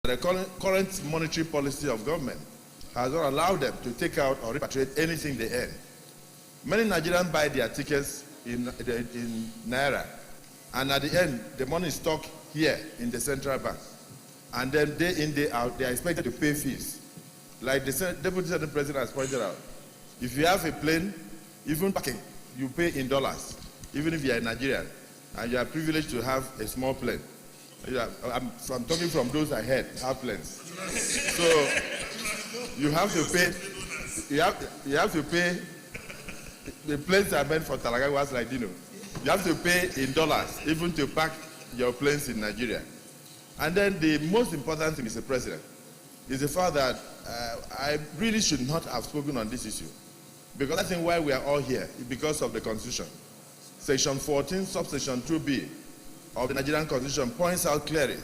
The current monetary policy of government has not allowed them to take out or repatriate anything they earn. Many Nigerians buy their tickets in Naira, and at the end, the money is stuck here in the central bank. And then day in, day out, they are expected to pay fees. Like the Deputy Senate President has pointed out, if you have a plane, even parking, you pay in dollars, even if you are a Nigerian, and you are privileged to have a small plane. I'm talking from those I had have planes. So you have to pay. You have to pay. The planes are meant for Talagawas like Dino. You have to pay in dollars even to park your planes in Nigeria. And then the most important thing, Mr. President, is the fact that I really should not have spoken on this issue, because I think why we are all here is because of the Constitution. Section 14, subsection 2B of the Nigerian Constitution points out clearly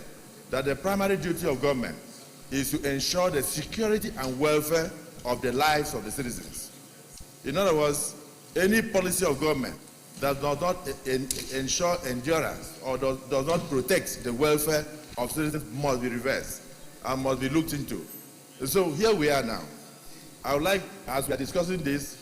that the primary duty of government is to ensure the security and welfare of the lives of the citizens. In other words, any policy of government that does not ensure endurance or does not protect the welfare of citizens must be reversed and must be looked into. So here we are now. I would like, as we are discussing this,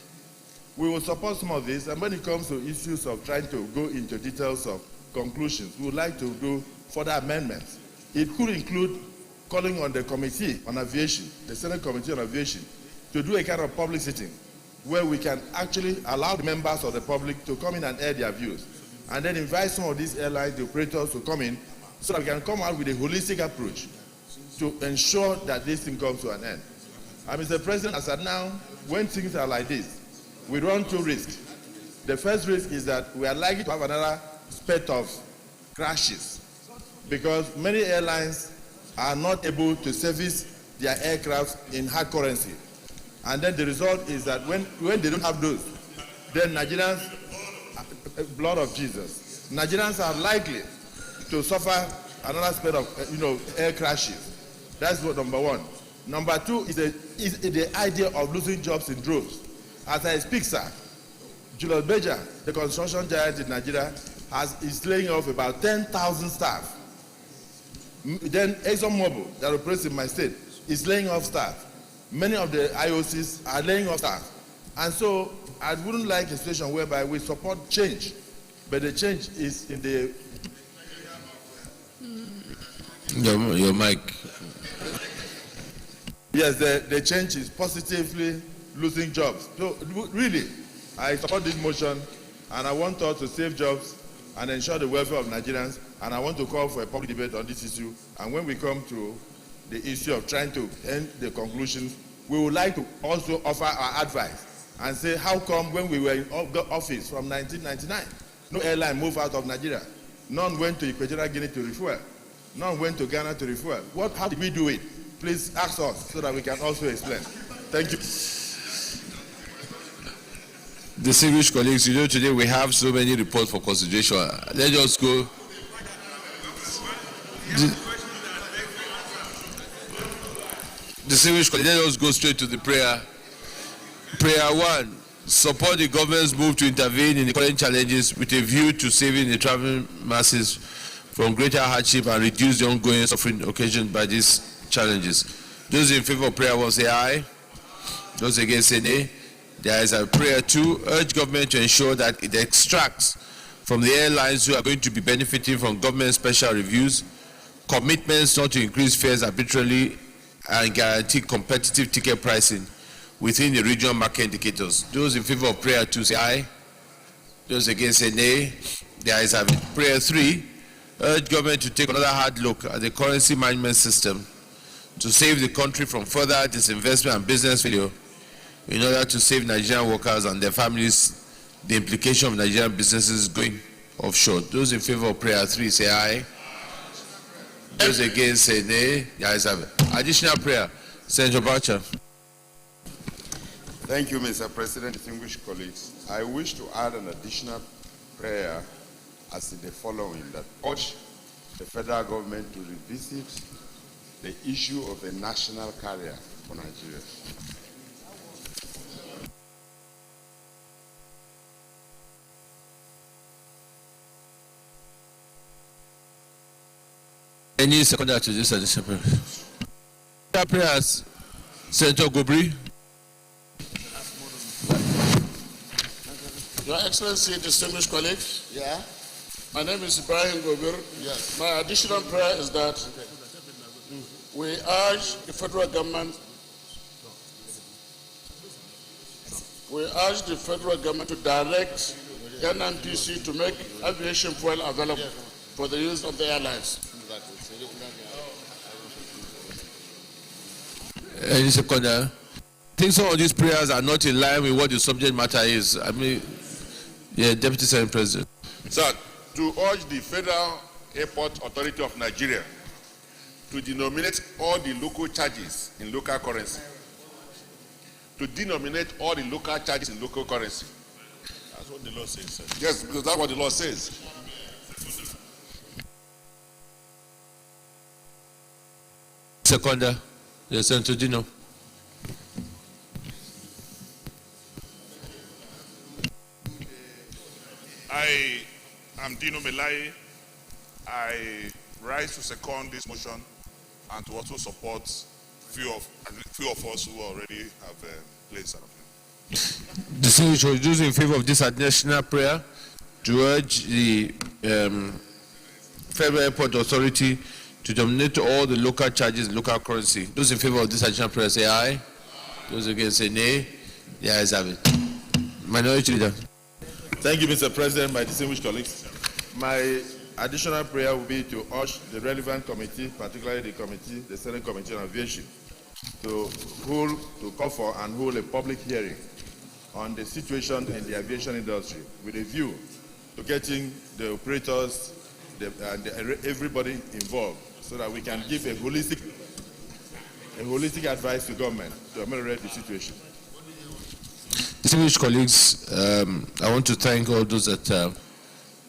we will support some of this, and when it comes to issues of trying to go into details of conclusions, we would like to do further amendments. It could include calling on the Committee on Aviation, the Senate Committee on Aviation, to do a kind of public sitting where we can actually allow the members of the public to come in and air their views, and then invite some of these airlines, the operators, to come in so that we can come out with a holistic approach to ensure that this thing comes to an end. And Mr. President, as of now, when things are like this, we run two risks. The first risk is that we are likely to have another spate of crashes, because many airlines are not able to service their aircraft in hard currency. And then the result is that when they don't have those, then Nigerians, blood of Jesus, Nigerians are likely to suffer another spate of air crashes. That's what number one. Number two is the idea of losing jobs in droves. As I speak, sir, Julius Berger, the construction giant in Nigeria, is laying off about 10,000 staff. Then ExxonMobil, that operates in my state, is laying off staff. Many of the IOCs are laying off staff. And so I wouldn't like a situation whereby we support change, but the change is in the... Your mic. Yes, the change is positively losing jobs. So really, I support this motion, and I want us to save jobs and ensure the welfare of Nigerians, and I want to call for a public debate on this issue. And when we come to the issue of trying to end the conclusions, we would like to also offer our advice and say, how come when we were in office from 1999, no airline moved out of Nigeria? None went to Equatorial Guinea to refuel. None went to Ghana to refuel. How did we do it? Please ask us so that we can also explain. Thank you. Distinguished colleagues, today we have so many reports for consideration. Let's just go. Distinguished colleagues, let us go straight to the prayer. Prayer 1. Support the government's move to intervene in the current challenges with a view to saving the traveling masses from greater hardship and reduce the ongoing suffering occasioned by these challenges. Those in favor of prayer 1 say aye. Those against say nay. There is a prayer 2. Urge government to ensure that it extracts from the airlines who are going to be benefiting from government special reviews commitments not to increase fares arbitrarily and guarantee competitive ticket pricing within the regional market indicators. Those in favor of prayer 2 say aye. Those against say nay. There is a prayer 3. Urge government to take another hard look at the currency management system to save the country from further disinvestment and business failure in order to save Nigerian workers and their families the implication of Nigerian businesses going offshore. Those in favor of prayer 3 say aye. Those against say nay. There is an additional prayer. Senator Boucher. Thank you, Mr. President, distinguished colleagues. I wish to add an additional prayer as in the following, that urge the federal government to revisit the issue of a national carrier for Nigeria. Any seconder to this additional prayer? Other prayers, Senator Gobri. Your Excellency, distinguished colleagues, Yeah. my name is Ibrahim Gobir. Yes. My additional prayer is that we urge the federal government to direct NNPC to make aviation fuel available for the use of the airlines. Any second, I think some of these prayers are not in line with what the subject matter is. I mean, yeah, Deputy Senate President. Sir, to urge the Federal Airport Authority of Nigeria to denominate all the local charges in local currency. To denominate all the local charges in local currency. That's what the law says, sir. Yes, because that's what the law says. Seconder, yes, Senator Dino. I am Dino Melai. I rise to second this motion and to also support few of us who already have placed out of it. Distinguished those in favor of this additional prayer to urge the Federal Airport Authority to dominate all the local charges in local currency. Those in favor of this additional prayer say aye. Those against say nay. The ayes have it. Minority Leader. Thank you, Mr. President, my distinguished colleagues. My additional prayer will be to urge the relevant committee, particularly the Senate Committee on Aviation, to call for and hold a public hearing on the situation in the aviation industry with a view to getting the operators and everybody involved so that we can give a holistic advice to government to ameliorate the situation. Distinguished colleagues, I want to thank all those that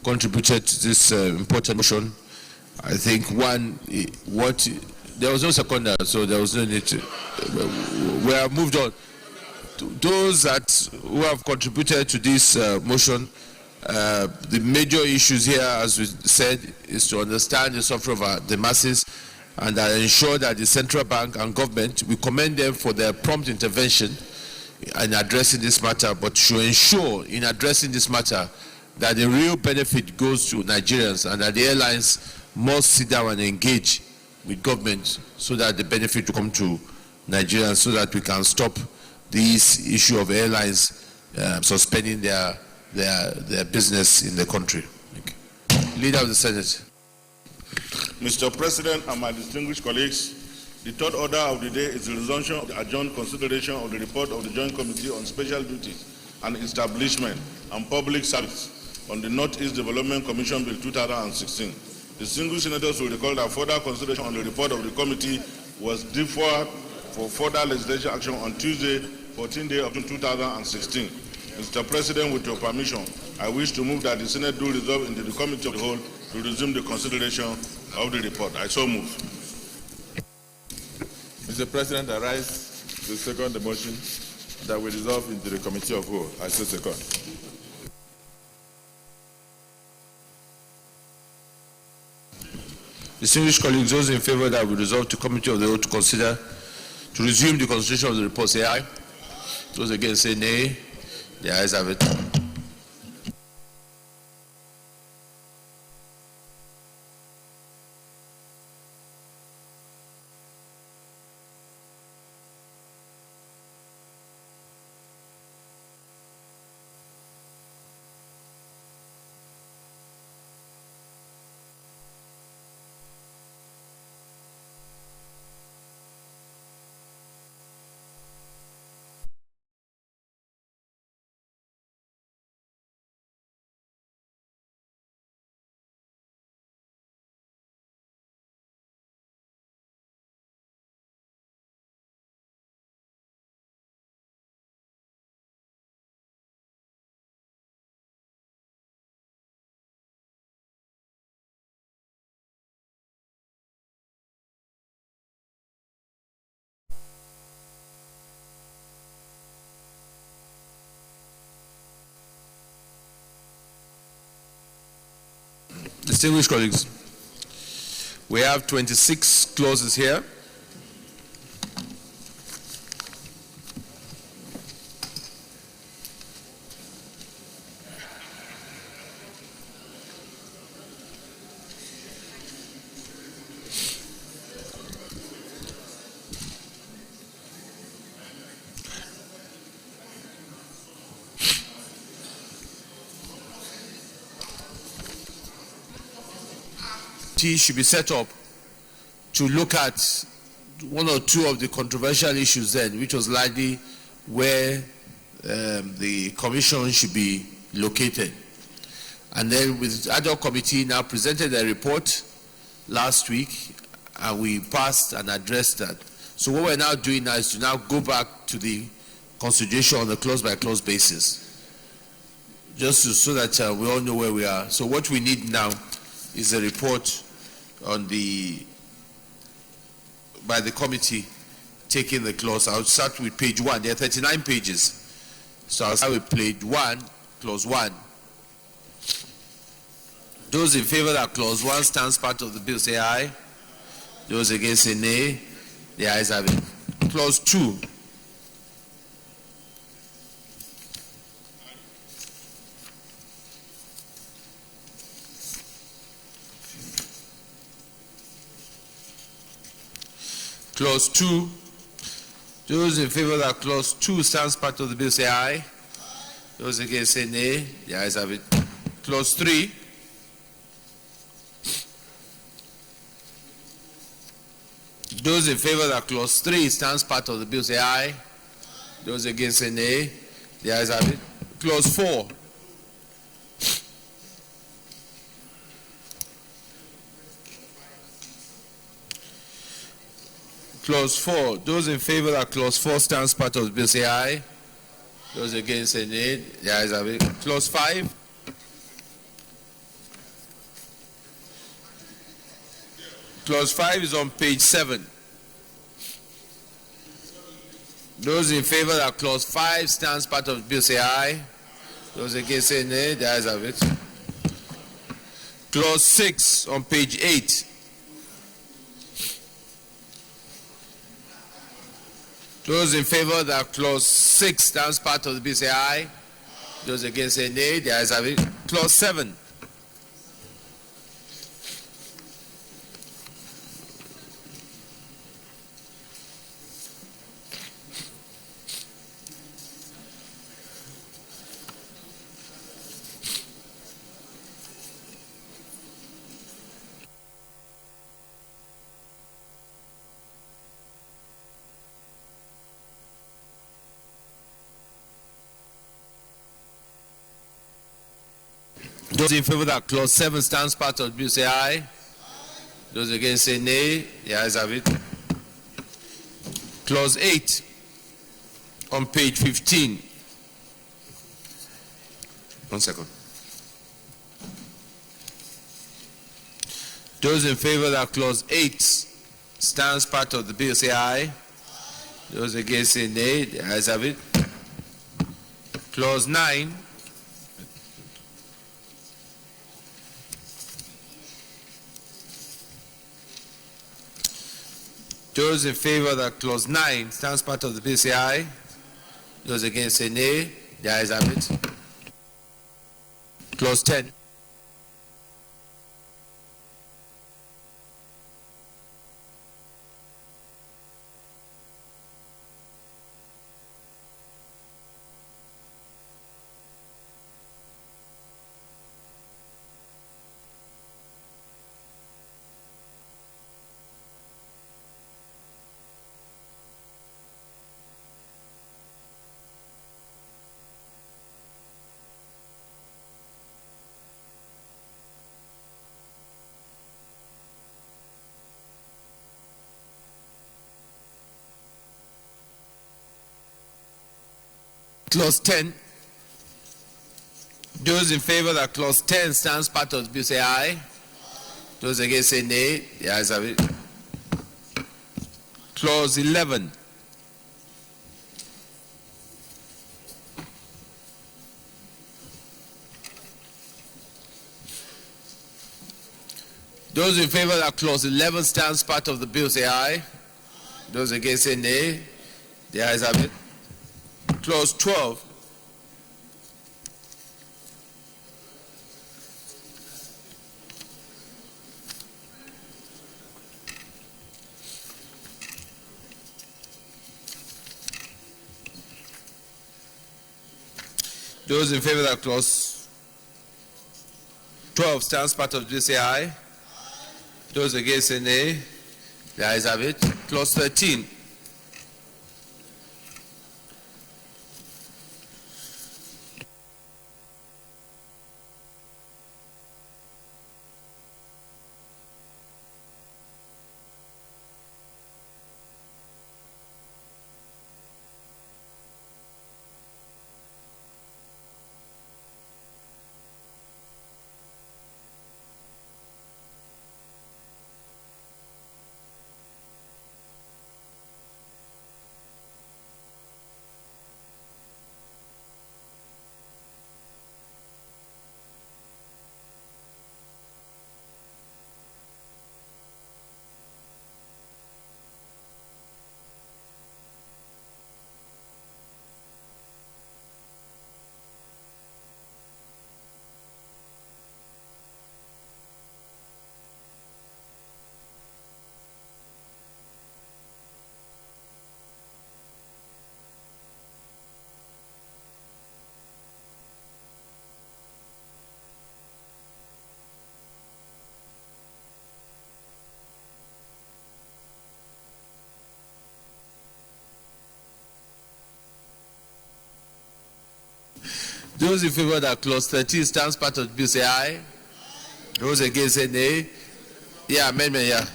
contributed to this important motion. I think there was no seconder, so there was no need to. We have moved on. Those who have contributed to this motion, the major issues here, as we said, is to understand the suffering of the masses and ensure that the central bank and government, we commend them for their prompt intervention in addressing this matter, but should ensure in addressing this matter that the real benefit goes to Nigerians and that the airlines must sit down and engage with government so that the benefit will come to Nigerians, so that we can stop this issue of airlines suspending their business in the country. Leader of the Senate. Mr. President and my distinguished colleagues, the third order of the day is the resumption of the adjourned consideration of the report of the Joint Committee on Special Duties and Establishment and Public Service on the Northeast Development Commission Bill 2016. Distinguished senators will recall that further consideration on the report of the committee was deferred for further legislative action on Tuesday, 14th day of June 2016. Mr. President, with your permission, I wish to move that the Senate do resolve into the Committee of the Whole to resume the consideration of the report. I so move. Mr. President, I rise to second the motion that we resolve into the Committee of Whole. I so second. Distinguished colleagues, those in favor that we resolve to Committee of the Whole to consider to resume the consideration of the report say aye. Those against say nay. The ayes have it. Distinguished colleagues, we have 26 clauses here. committee should be set up to look at one or two of the controversial issues then, which was likely where the commission should be located. And then with the ad hoc committee now presented a report last week, and we passed and addressed that. So what we're now doing now is to now go back to the consideration on a clause-by-clause basis, just so that we all know where we are. So what we need now is a report on by the committee taking the clause. I'll start with page 1. There are 39 pages. So I'll start with page 1, clause 1. Those in favor that clause 1 stands part of the bill say aye. Those against say nay. The ayes have it. Clause 2. Clause 2. Those in favor that clause 2 stands part of the bill say aye. Those against say nay. The ayes have it. Clause 3. Those in favor that clause 3 stands part of the bill say aye. Those against say nay. The ayes have it. Clause 4. Clause 4. Those in favor that clause 4 stands part of the bill say aye. Those against say nay. The ayes have it. Clause 5. Clause 5 is on page 7. Those in favor that clause 5 stands part of the bill say aye. Those against say nay. The ayes have it. Clause 6 on page 8. Those in favor that clause 6 stands part of the bill say aye. Those against say nay. The ayes have it. Clause 7. Those in favor that clause 7 stands part of the bill say aye. Those against say nay. The ayes have it. Clause 8 on page 15. 1 second. Those in favor that clause 8 stands part of the bill say aye. Those against say nay. The ayes have it. Clause 9. Those in favor that clause 9 stands part of the bill say aye. Those against say nay. The ayes have it. Clause 10. Clause 10. Those in favor that clause 10 stands part of the bill say aye. Those against say nay. The ayes have it. Clause 11. Those in favor that clause 11 stands part of the bill say aye. Those against say nay. The ayes have it. Clause 12. Those in favor that clause 12 stands part of the bill say aye. Those against say nay. The ayes have it. Clause 13. Those in favor that clause 13 stands part of the bill say aye. Those against say nay. Yeah, amendment, yeah.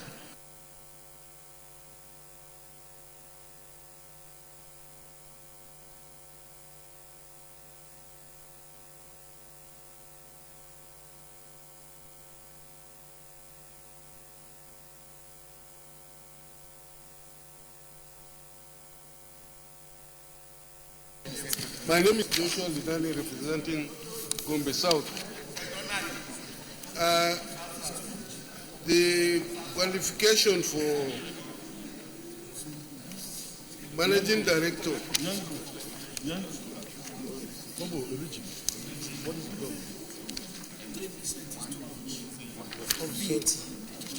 My name is Joshua Lidani, representing Gombe South. The qualification for managing director.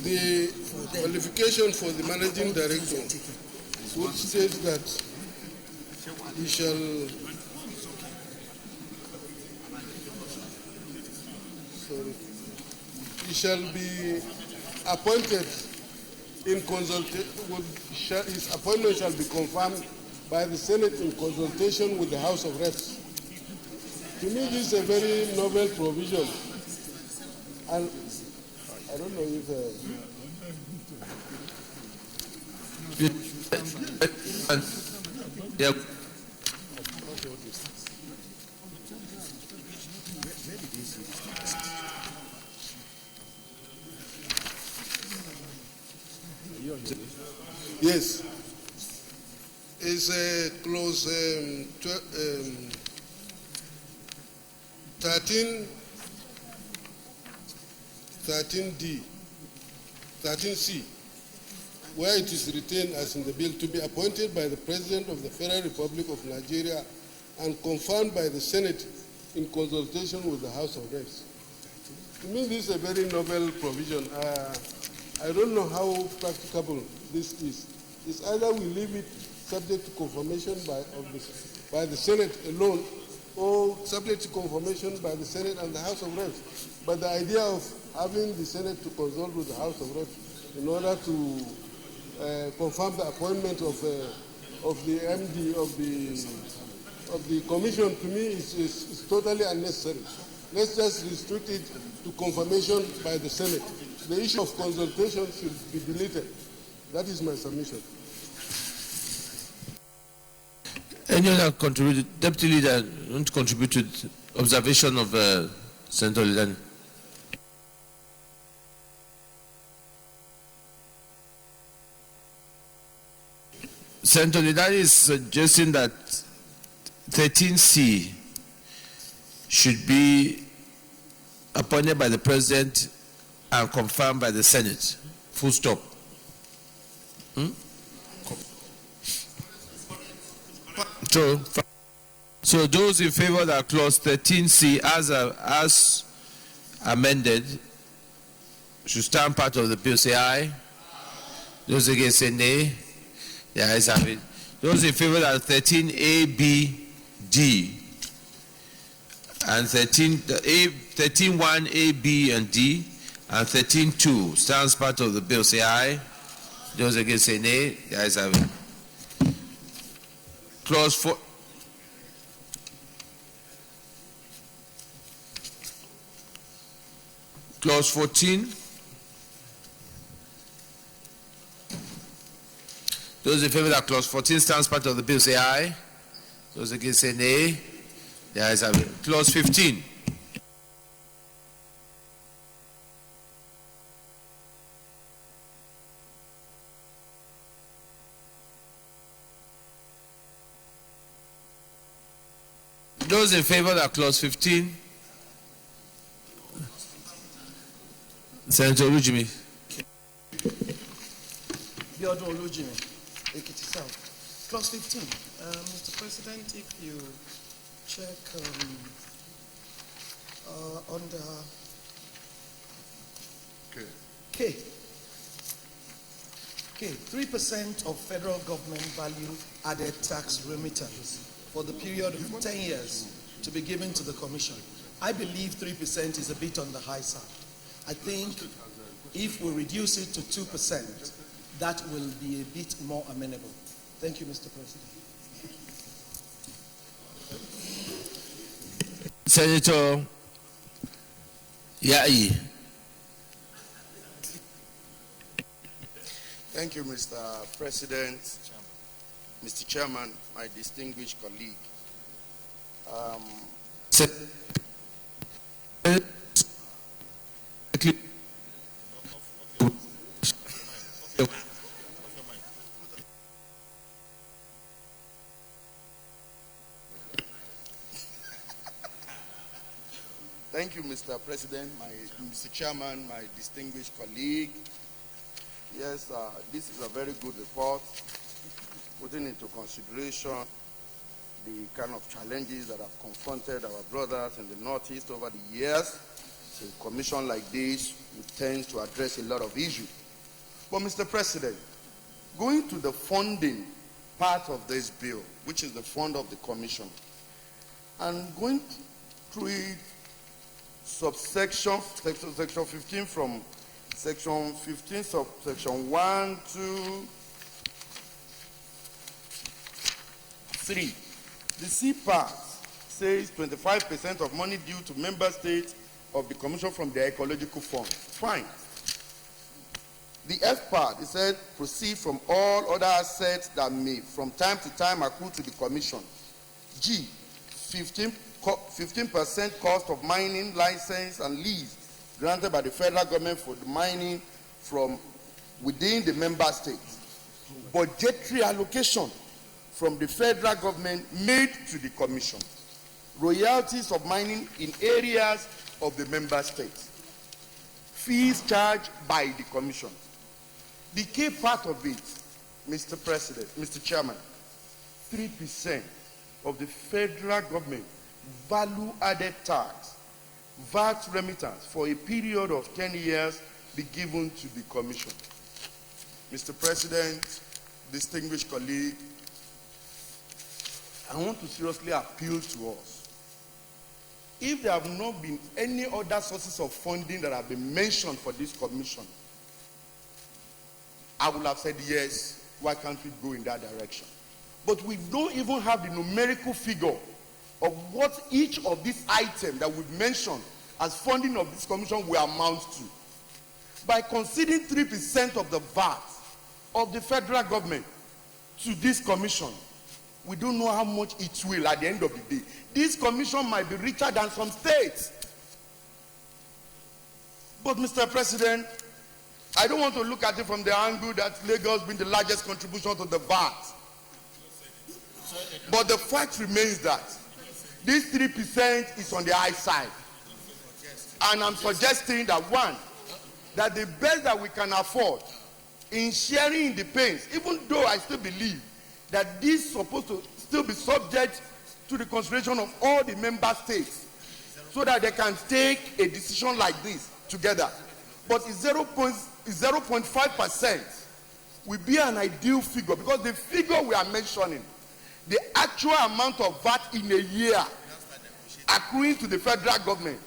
The qualification for the managing director would state that he shall he shall be appointed in consultation. His appointment shall be confirmed by the Senate in consultation with the House of Reps. To me, this is a very novel provision, and I don't know if. Yeah. Yes, it's clause 13D, 13C, where it is written as in the bill to be appointed by the President of the Federal Republic of Nigeria and confirmed by the Senate in consultation with the House of Reps. To me, this is a very novel provision. I don't know how practicable this is. It's either we leave it subject to confirmation by the Senate alone, or subject to confirmation by the Senate and the House of Reps. But the idea of having the Senate to consult with the House of Reps in order to confirm the appointment of the MD of the commission, to me is totally unnecessary. Let's just restrict it to confirmation by the Senate. The issue of consultation should be deleted. That is my submission. Any other deputy leader want to contribute to the observation of Senator Lidani? Senator Lidani is suggesting that 13C should be appointed by the President and confirmed by the Senate. Full stop. So those in favor that clause 13C as amended should stand part of the bill say aye. Those against say nay. The ayes have it. Those in favor that 13A, B, D and 13.1A, B, and D and 13.2 stands part of the bill, say aye. Those against say nay. The ayes have it. Clause 4. Clause 14. Those in favor that clause 14 stands part of the bill, say aye. Those against say nay. The ayes have it. Clause 15. Those in favor that clause 15. Senator Olujimi. Biodun Olujimi, Ekiti South. Clause 15. Mr. President, if you check under K, 3% of federal government value added tax remittance for the period of 10 years to be given to the Commission. I believe 3% is a bit on the high side. I think if we reduce it to 2%, that will be a bit more amenable. Thank you, Mr. President. Senator Yai. Thank you, Mr. President, Mr. Chairman, my distinguished colleague. Thank you, Mr. President, Mr. Chairman, my distinguished colleague. Yes, this is a very good report, putting into consideration the kind of challenges that have confronted our brothers in the Northeast over the years. So a commission like this tends to address a lot of issues. But Mr. President, going to the funding part of this bill, which is the fund of the commission, and going through it section 15 from section 15 subsection 1 to 3. The C part says 25% of money due to member states of the commission from their ecological fund. Fine. The F part, it said proceed from all other assets that may from time to time accrue to the commission. G, 15% cost of mining license and lease granted by the federal government for the mining from within the member states. Budgetary allocation from the federal government made to the commission. Royalties of mining in areas of the member states. Fees charged by the commission. The key part of it, Mr. President, Mr. Chairman, 3% of the federal government value-added tax, VAT remittance for a period of 10 years be given to the commission. Mr. President, distinguished colleague, I want to seriously appeal to us. If there have not been any other sources of funding that have been mentioned for this commission, I would have said yes, why can't we go in that direction? But we don't even have the numerical figure of what each of these items that we've mentioned as funding of this commission will amount to. By conceding 3% of the VAT of the federal government to this commission, we don't know how much it will at the end of the day. This commission might be richer than some states. But Mr. President, I don't want to look at it from the angle that Lagos being the largest contribution to the VAT. But the fact remains that this 3% is on the high side. And I'm suggesting that one, that the best that we can afford in sharing in the pains, even though I still believe that this is supposed to still be subject to the consideration of all the member states so that they can take a decision like this together. But 0.5% will be an ideal figure, because the figure we are mentioning, the actual amount of VAT in a year accruing to the federal government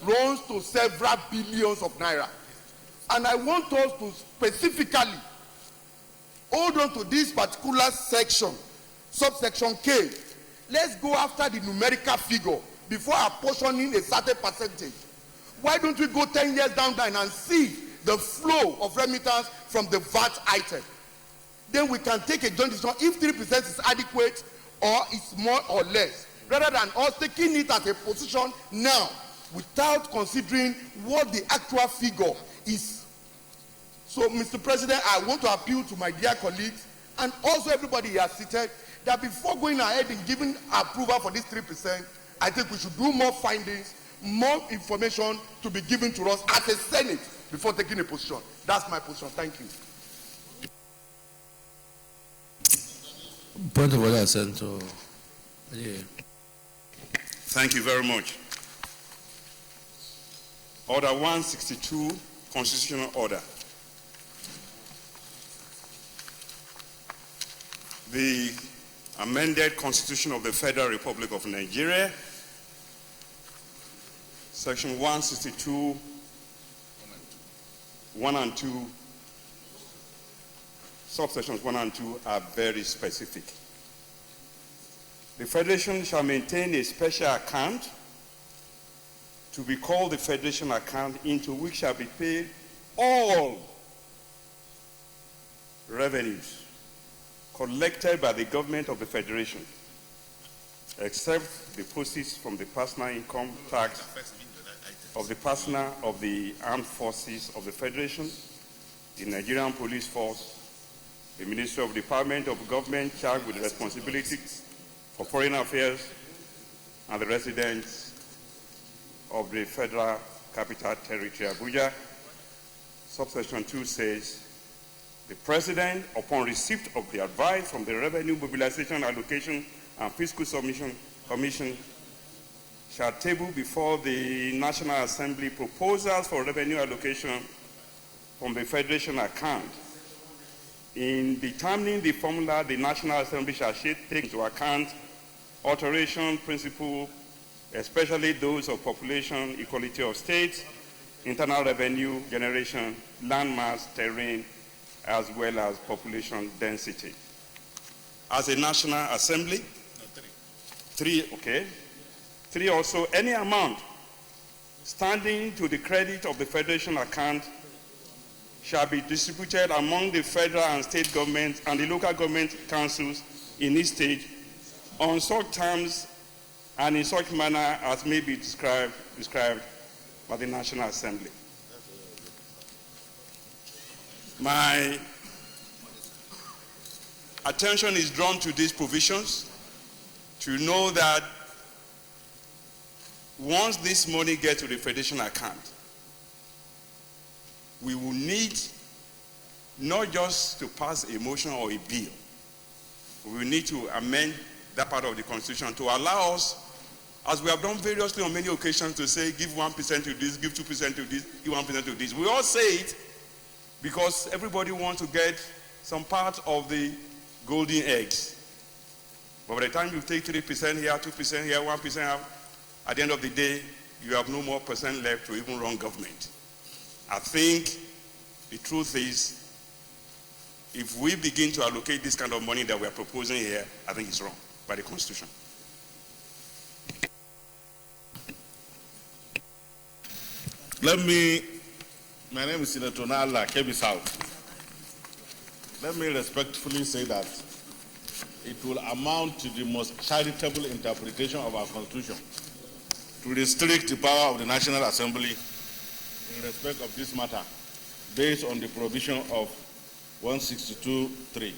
runs to several billions of naira. And I want us to specifically hold on to this particular section, subsection K. Let's go after the numerical figure before apportioning a certain percentage. Why don't we go 10 years down the line and see the flow of remittance from the VAT item? Then we can take a joint decision if 3% is adequate or it's more or less, rather than us taking it as a position now without considering what the actual figure is. So, Mr. President, I want to appeal to my dear colleagues and also everybody here seated that before going ahead and giving approval for this 3%, I think we should do more findings, more information to be given to us as a Senate before taking a position. That's my position. Thank you. Point of order, Senator. Yeah. Thank you very much. Order 162, Constitutional Order. The amended Constitution of the Federal Republic of Nigeria, Section 162, 1 and 2, subsections 1 and 2 are very specific. The Federation shall maintain a special account to be called the Federation account, into which shall be paid all revenues collected by the government of the Federation, except the proceeds from the personal income tax of the personnel of the armed forces of the Federation, the Nigerian Police Force, the Ministry of Department of Government charged with responsibility for foreign affairs, and the residents of the Federal Capital Territory, Abuja. Subsection 2 says, the President, upon receipt of the advice from the Revenue Mobilization, Allocation, and Fiscal Submission Commission, shall table before the National Assembly proposals for revenue allocation from the Federation account. In determining the formula, the National Assembly shall take into account alteration principle, especially those of population, equality of states, internal revenue generation, land mass, terrain, as well as population density. As a National Assembly, three, okay. 3 also, any amount standing to the credit of the Federation account shall be distributed among the federal and state governments and the local government councils in each state on such terms and in such manner as may be described by the National Assembly. My attention is drawn to these provisions to know that once this money gets to the Federation account, we will need not just to pass a motion or a bill, we will need to amend that part of the Constitution to allow us, as we have done variously on many occasions, to say give 1% to this, give 2% to this, give 1% to this. We all say it because everybody wants to get some part of the golden eggs. But by the time you take 3% here, 2% here, 1% here, at the end of the day, you have no more percent left to even run government. I think the truth is, if we begin to allocate this kind of money that we are proposing here, I think it's wrong by the Constitution. My name is Senator Nala Kebbi South. Let me respectfully say that it will amount to the most charitable interpretation of our Constitution to restrict the power of the National Assembly in respect of this matter based on the provision of 162.3.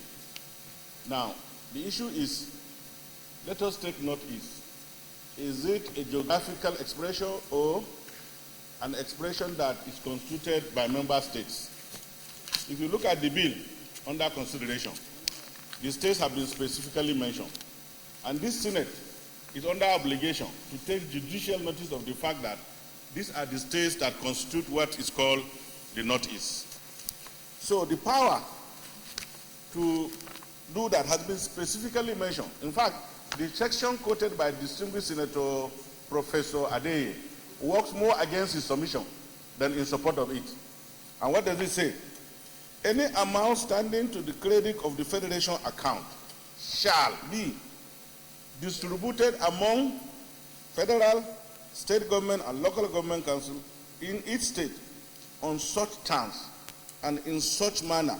Now, the issue is, let us take note is it a geographical expression or an expression that is constituted by member states? If you look at the bill under consideration, the states have been specifically mentioned. And this Senate is under obligation to take judicial notice of the fact that these are the states that constitute what is called the Northeast. So the power to do that has been specifically mentioned. In fact, the section quoted by distinguished Senator Professor Adeye works more against his submission than in support of it. And what does it say? Any amount standing to the credit of the Federation account shall be distributed among federal, state government, and local government council in each state on such terms and in such manner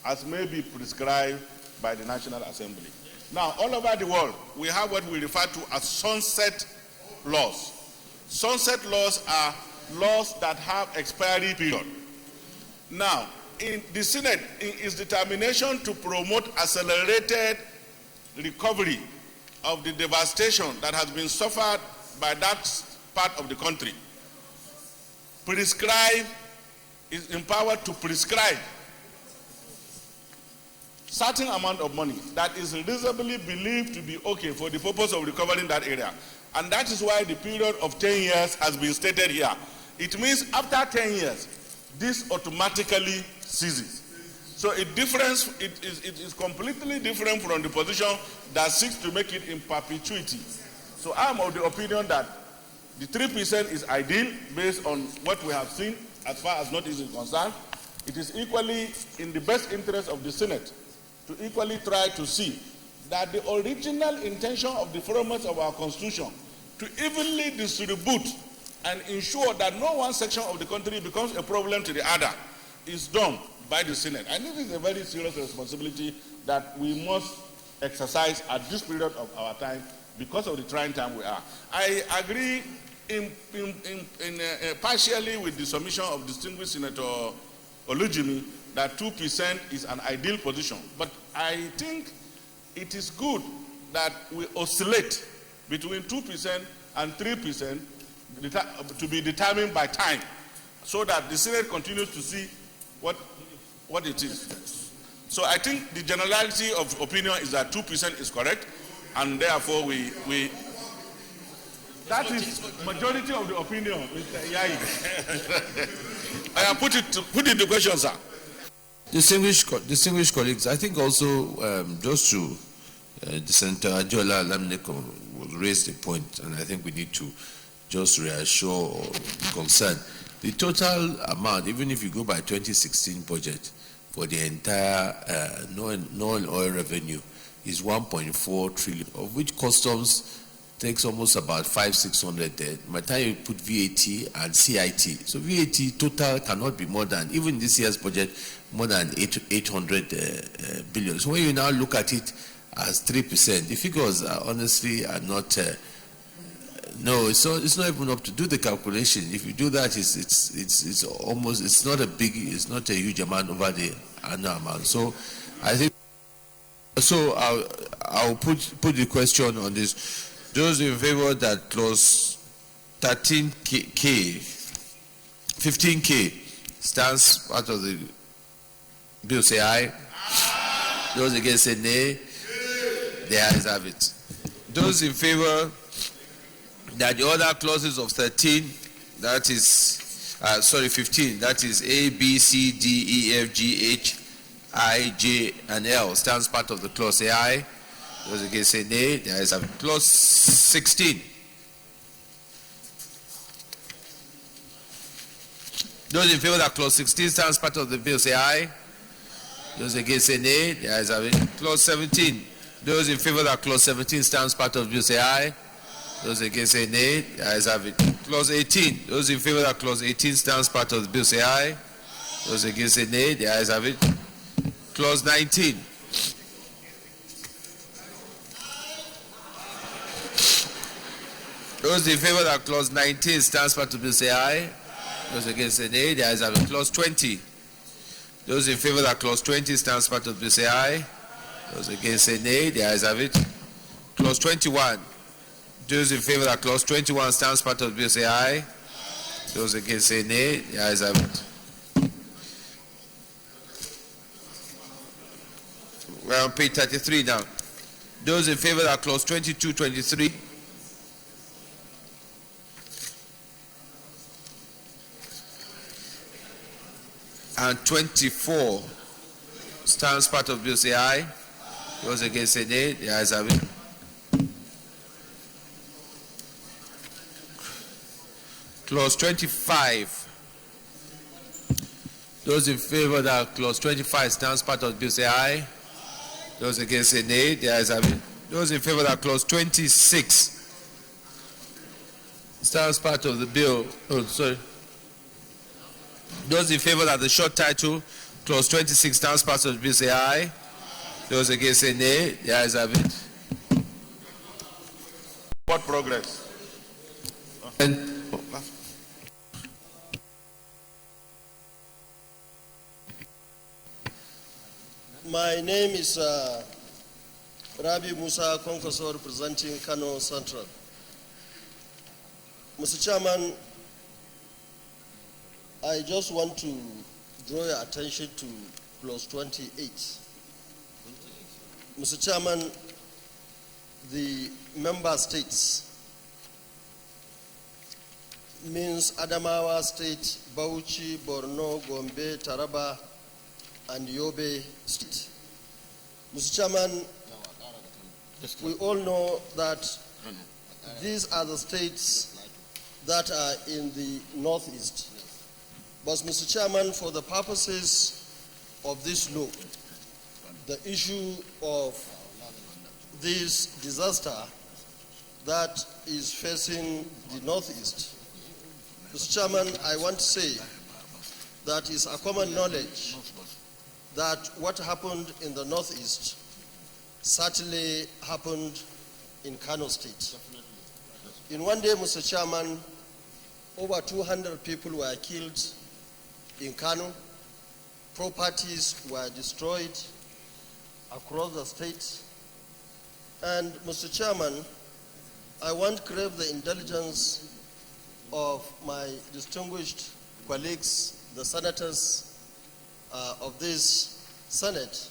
as may be prescribed by the National Assembly. Now, all over the world, we have what we refer to as sunset laws. Sunset laws are laws that have expiry period. Now, in the Senate, in its determination to promote accelerated recovery of the devastation that has been suffered by that part of the country, is empowered to prescribe certain amount of money that is reasonably believed to be okay for the purpose of recovering that area. And that is why the period of 10 years has been stated here. It means after 10 years, this automatically ceases. So it is completely different from the position that seeks to make it in perpetuity. So I am of the opinion that the 3% is ideal based on what we have seen as far as Northeast is concerned. It is equally in the best interest of the Senate to equally try to see that the original intention of the framers of our Constitution to evenly distribute and ensure that no one section of the country becomes a problem to the other is done by the Senate. And this is a very serious responsibility that we must exercise at this period of our time because of the trying time we are. I agree partially with the submission of distinguished Senator Olujimi that 2% is an ideal position. But I think it is good that we oscillate between 2% and 3% to be determined by time, so that the Senate continues to see what it is. So I think the generality of opinion is that 2% is correct, and therefore that is majority of the opinion, Mr. Yayi. I have put it to question, sir. Distinguished colleagues, I think also just to Senator Ajola Lamneko raised a point, and I think we need to just reassure or concern. The total amount, even if you go by 2016 budget for the entire non-oil revenue, is 1.4 trillion, of which customs takes almost about 500-600 there. By the time you put VAT and CIT, so VAT total cannot be more than, even this year's budget, more than 800 billion. So when you now look at it as 3%, the figures honestly are not. No, it's not even up to do the calculation. If you do that, it's almost, it's not a huge amount over the annual amount. So I think, so I'll put the question on this. Those in favor that clause 15K stands part of the bill, say aye. Those against say nay. The ayes have it. Those in favor that the other clauses of 13, that is, 15, that is A, B, C, D, E, F, G, H, I, J, and L stands part of the clause, say aye. Those against say nay. The ayes have it. Clause 16. Those in favor that clause 16 stands part of the bill, say aye. Those against say nay. The ayes have it. Clause 17. Those in favor that clause 17 stands part of the bill, say aye. Those against say nay. The ayes have it. Clause 18. Those in favor that clause 18 stands part of the bill, say aye. Those against say nay. The ayes have it. Clause 19. Those in favor that clause 19 stands part of the bill, say aye. Those against say nay. The ayes have it. Clause 20. Those in favor that clause 20 stands part of the bill, say aye. Those against say nay. The ayes have it. Clause 21. Those in favor that clause 21 stands part of the bill, say aye. Those against say nay. The ayes have it. We're on page 33 now. Those in favor that clause 22, 23. And 24 stands part of the bill, say aye. Those against say nay. The ayes have it. Clause 25. Those in favor that Clause 25 stands part of the bill say aye. Those against say nay. The ayes have it. Those in favor that Clause 26 stands part of the bill. Oh, sorry. Those in favor that the short title, Clause 26 stands part of the bill say aye. Those against say nay. The ayes have it. What progress? And my name is Rabi Musa Konkoso, representing Kano Central. Mr. Chairman, I just want to draw your attention to clause 28. Mr. Chairman, the member states means Adamawa State, Bauchi, Borno, Gombe, Taraba, and Yobe State. Mr. Chairman, we all know that these are the states that are in the northeast. But Mr. Chairman, for the purposes of this law, the issue of this disaster that is facing the northeast, Mr. Chairman, I want to say that it's a common knowledge that what happened in the northeast certainly happened in Kano State. In one day, Mr. Chairman, over 200 people were killed in Kano. Properties were destroyed across the state. And Mr. Chairman, I want to crave the intelligence of my distinguished colleagues, the senators of this Senate,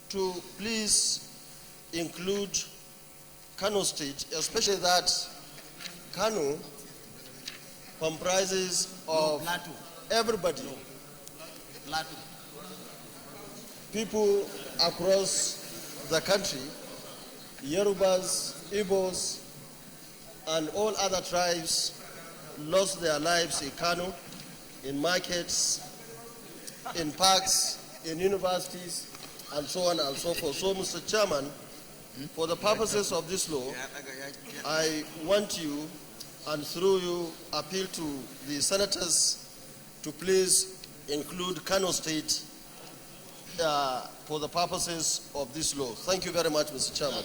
to please include Kano State, especially that Kano comprises of everybody, people across the country, Yorubas, Igbos, and all other tribes lost their lives in Kano, in markets, in parks, in universities, and so on and so forth. So, Mr. Chairman, for the purposes of this law, I want you, and through you, appeal to the senators to please include Kano State for the purposes of this law. Thank you very much, Mr. Chairman.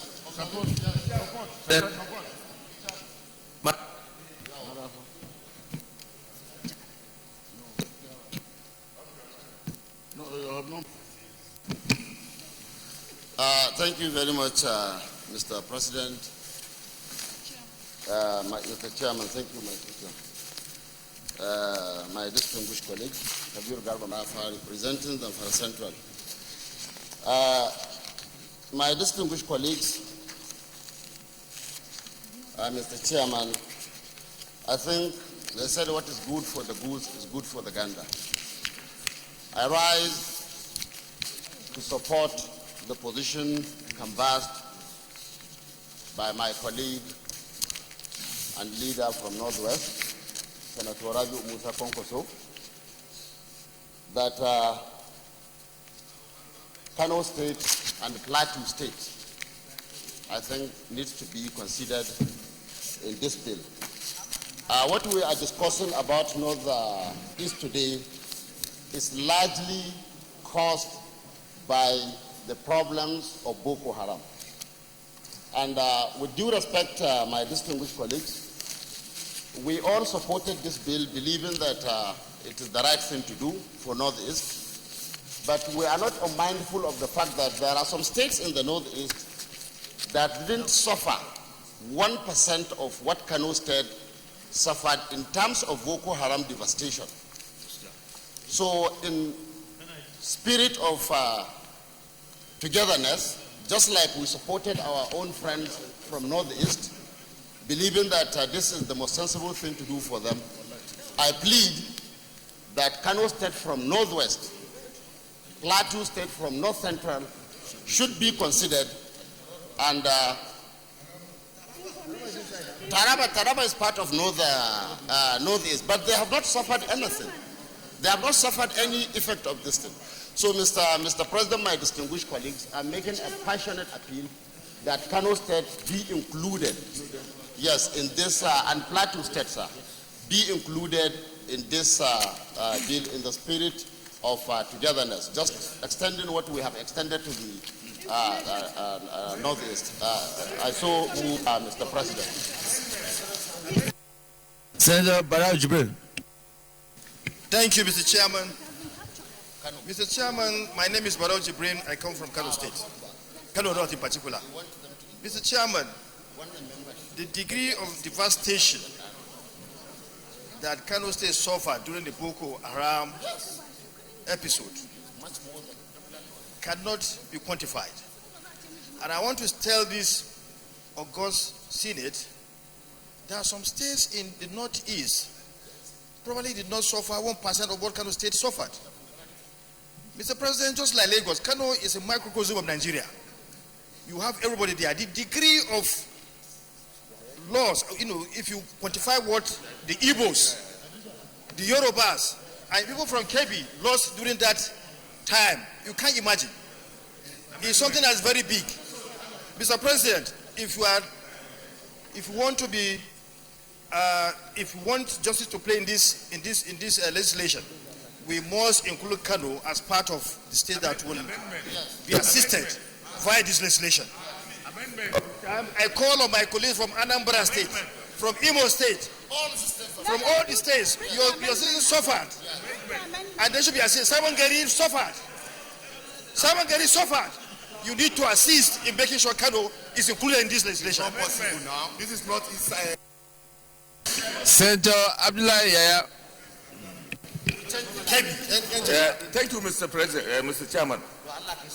Thank you very much, Mr. President. Mr. Chairman, thank you, my sister. My distinguished colleague, Kabir Garba Mafa, representing the Zamfara Central. My distinguished colleagues, Mr. Chairman, I think they said what is good for the goose is good for the gander. I rise to support the position canvassed by my colleague and leader from Northwest, Senator Rabi Musa Konkoso, that Kano State and Plateau State, I think, needs to be considered in this bill. What we are discussing about Northeast today is largely caused by the problems of Boko Haram. And with due respect, my distinguished colleagues, we all supported this bill, believing that it is the right thing to do for Northeast. But we are not unmindful of the fact that there are some states in the Northeast that didn't suffer 1% of what Kano State suffered in terms of Boko Haram devastation. So in spirit of togetherness, just like we supported our own friends from Northeast, believing that this is the most sensible thing to do for them, I plead that Kano State from Northwest, Plateau State from North Central should be considered, and Taraba is part of Northeast, but they have not suffered anything. They have not suffered any effect of this thing. So, Mr. President, my distinguished colleagues, I'm making a passionate appeal that Kano State be included, yes, in this, and Plateau State, sir, be included in this bill in the spirit of togetherness, just extending what we have extended to the Northeast. I so move, Mr. President. Senator Barao Jibril. Thank you, Mr. Chairman. Mr. Chairman, my name is Barao Jibrin. I come from Kano State, Kano North in particular. Mr. Chairman, the degree of devastation that Kano State suffered during the Boko Haram episode cannot be quantified. And I want to tell this august Senate, there are some states in the Northeast probably did not suffer 1% of what Kano State suffered. Mr. President, just like Lagos, Kano is a microcosm of Nigeria. You have everybody there. The degree of loss, if you quantify what the Igbos, the Yorubas, and people from Kebbi lost during that time, you can't imagine. It's something that's very big. Mr. President, if you want justice to play in this legislation, we must include Kano as part of the state that will be assisted via this legislation. I call on my colleagues from Anambra State, from Imo State, from all the states. Your citizens suffered, and they should be assisted. Simon Gary suffered. You need to assist in making sure Kano is included in this legislation. This is not inside. Senator Abdullahi Yaya. Thank you, Mr. President, Mr. Chairman.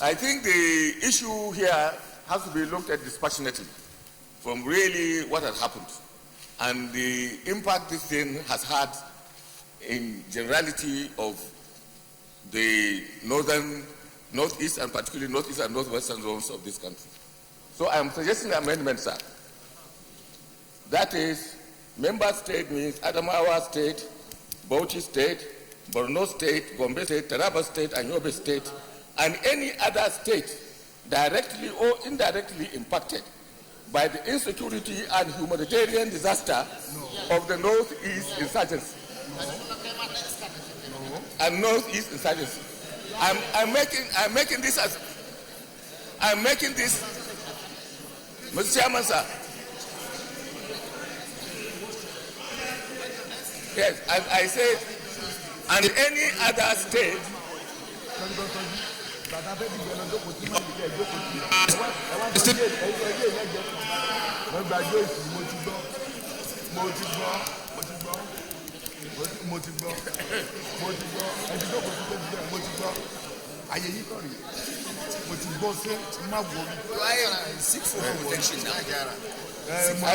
I think the issue here has to be looked at dispassionately from really what has happened and the impact this thing has had in generality of the northeast, and particularly northeast and northwestern zones of this country. So I am suggesting an amendment, sir. That is, member state means Adamawa State, Bauchi State, Borno State, Gombe State, Taraba State, and Yobe State, and any other state directly or indirectly impacted by the insecurity and humanitarian disaster of the Northeast insurgency. And Northeast insurgency. I'm making this, Mr. Chairman, sir. Yes, I said, and any other state. I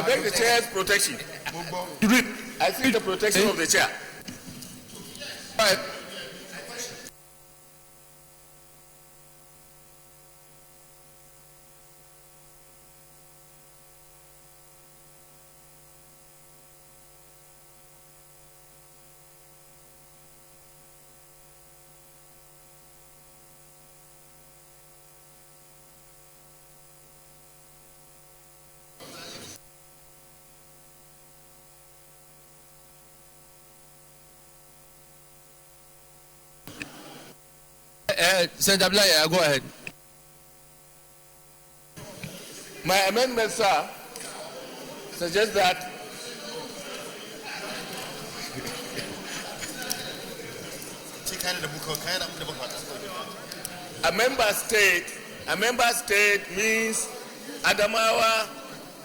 beg the chair's protection. I think the protection of the chair. Right. Senator Abdullahi, go ahead. My amendment, sir, suggests that a member state means Adamawa,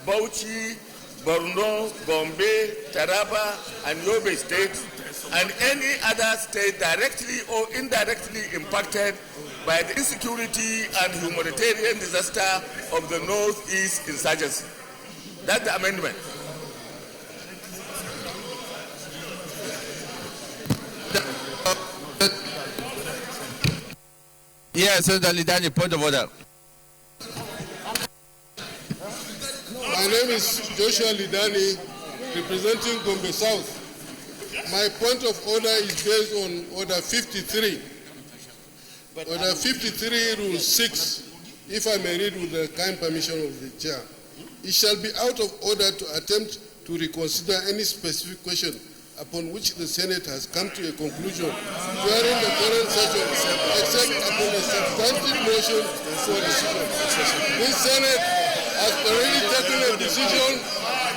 Bauchi, Borno, Gombe, Taraba, and Yobe states, and any other state directly or indirectly impacted by the insecurity and humanitarian disaster of the Northeast insurgency. That's the amendment. Yes, Senator Lidani, point of order. My name is Joshua Lidani, representing Gombe South. My point of order is based on Order 53. Order 53, Rule 6, if I may read with the kind permission of the Chair. It shall be out of order to attempt to reconsider any specific question upon which the Senate has come to a conclusion during the current session, except upon a substantive motion for decision. This Senate has already taken a decision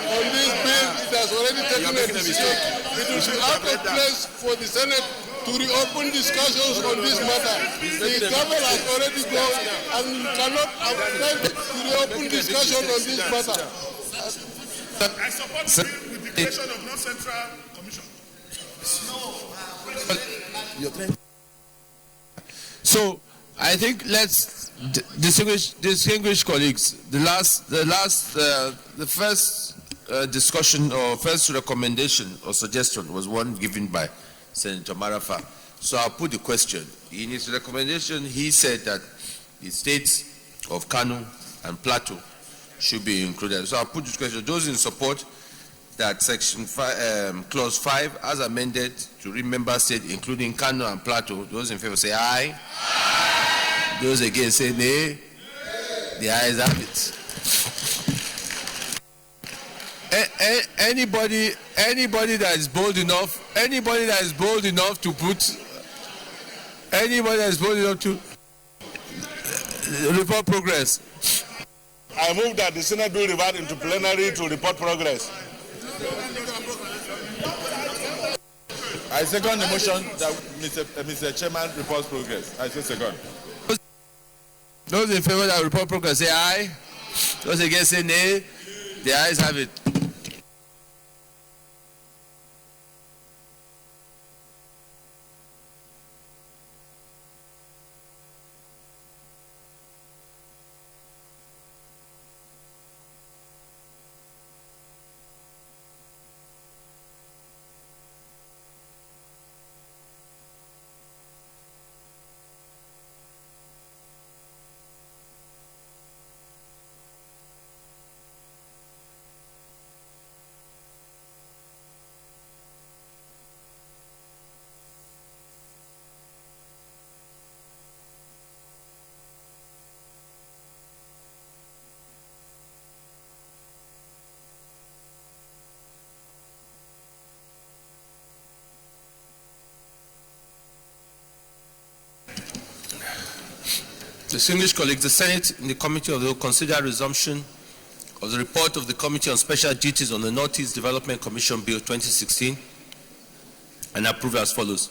on this bill. It has already taken a decision. It will be out of place for the Senate to reopen discussions on this matter. The government has already gone and you cannot attempt to reopen discussion on this matter. I support the bill with the creation of non-central commission. So I think let's distinguish colleagues. The first discussion or first recommendation or suggestion was one given by Senator Marafa. So I'll put the question. In his recommendation, he said that the states of Kano and Plateau should be included. So I'll put this question. Those in support that Section 5, Clause 5, as amended to read member state, including Kano and Plateau, those in favor say aye. Aye. Those against say nay. The ayes have it. Anybody that is bold enough to put, report progress. I move that the Senate bill revert into plenary to report progress. I second the motion that Mr. Chairman reports progress. I say second. Those in favor that report progress say aye. Those against say nay. The ayes have it. Distinguished colleagues, the Senate in the Committee of the Whole consider resumption of the report of the Committee on Special Duties on the Northeast Development Commission Bill 2016 and approve as follows.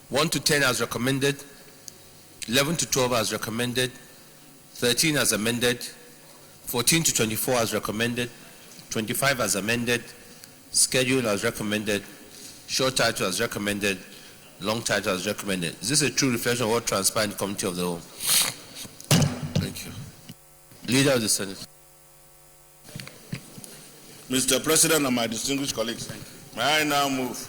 1 to 10 as recommended, 11 to 12 as recommended, 13 as amended, 14 to 24 as recommended, 25 as amended, schedule as recommended, short title as recommended, long title as recommended. Is this a true reflection of what transpired in the Committee of the Whole? Thank you. Leader of the Senate. Mr. President and my distinguished colleagues, may I now move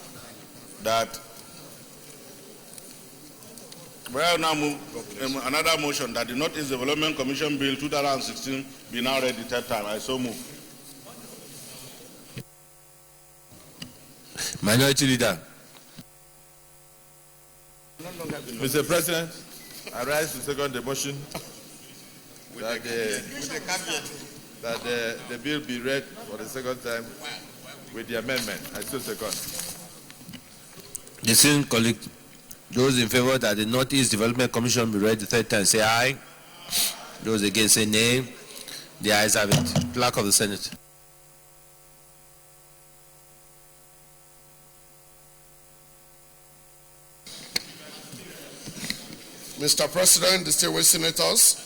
another motion that the Northeast Development Commission Bill 2016 be now read the third time. I so move. Minority Leader. Mr. President, I rise to second the motion that the bill be read for the second time with the amendment. I still second. Distinguished colleague, those in favor that the Northeast Development Commission be read the third time say aye. Those against say nay. The ayes have it. Clerk of the Senate. Mr. President, distinguished senators,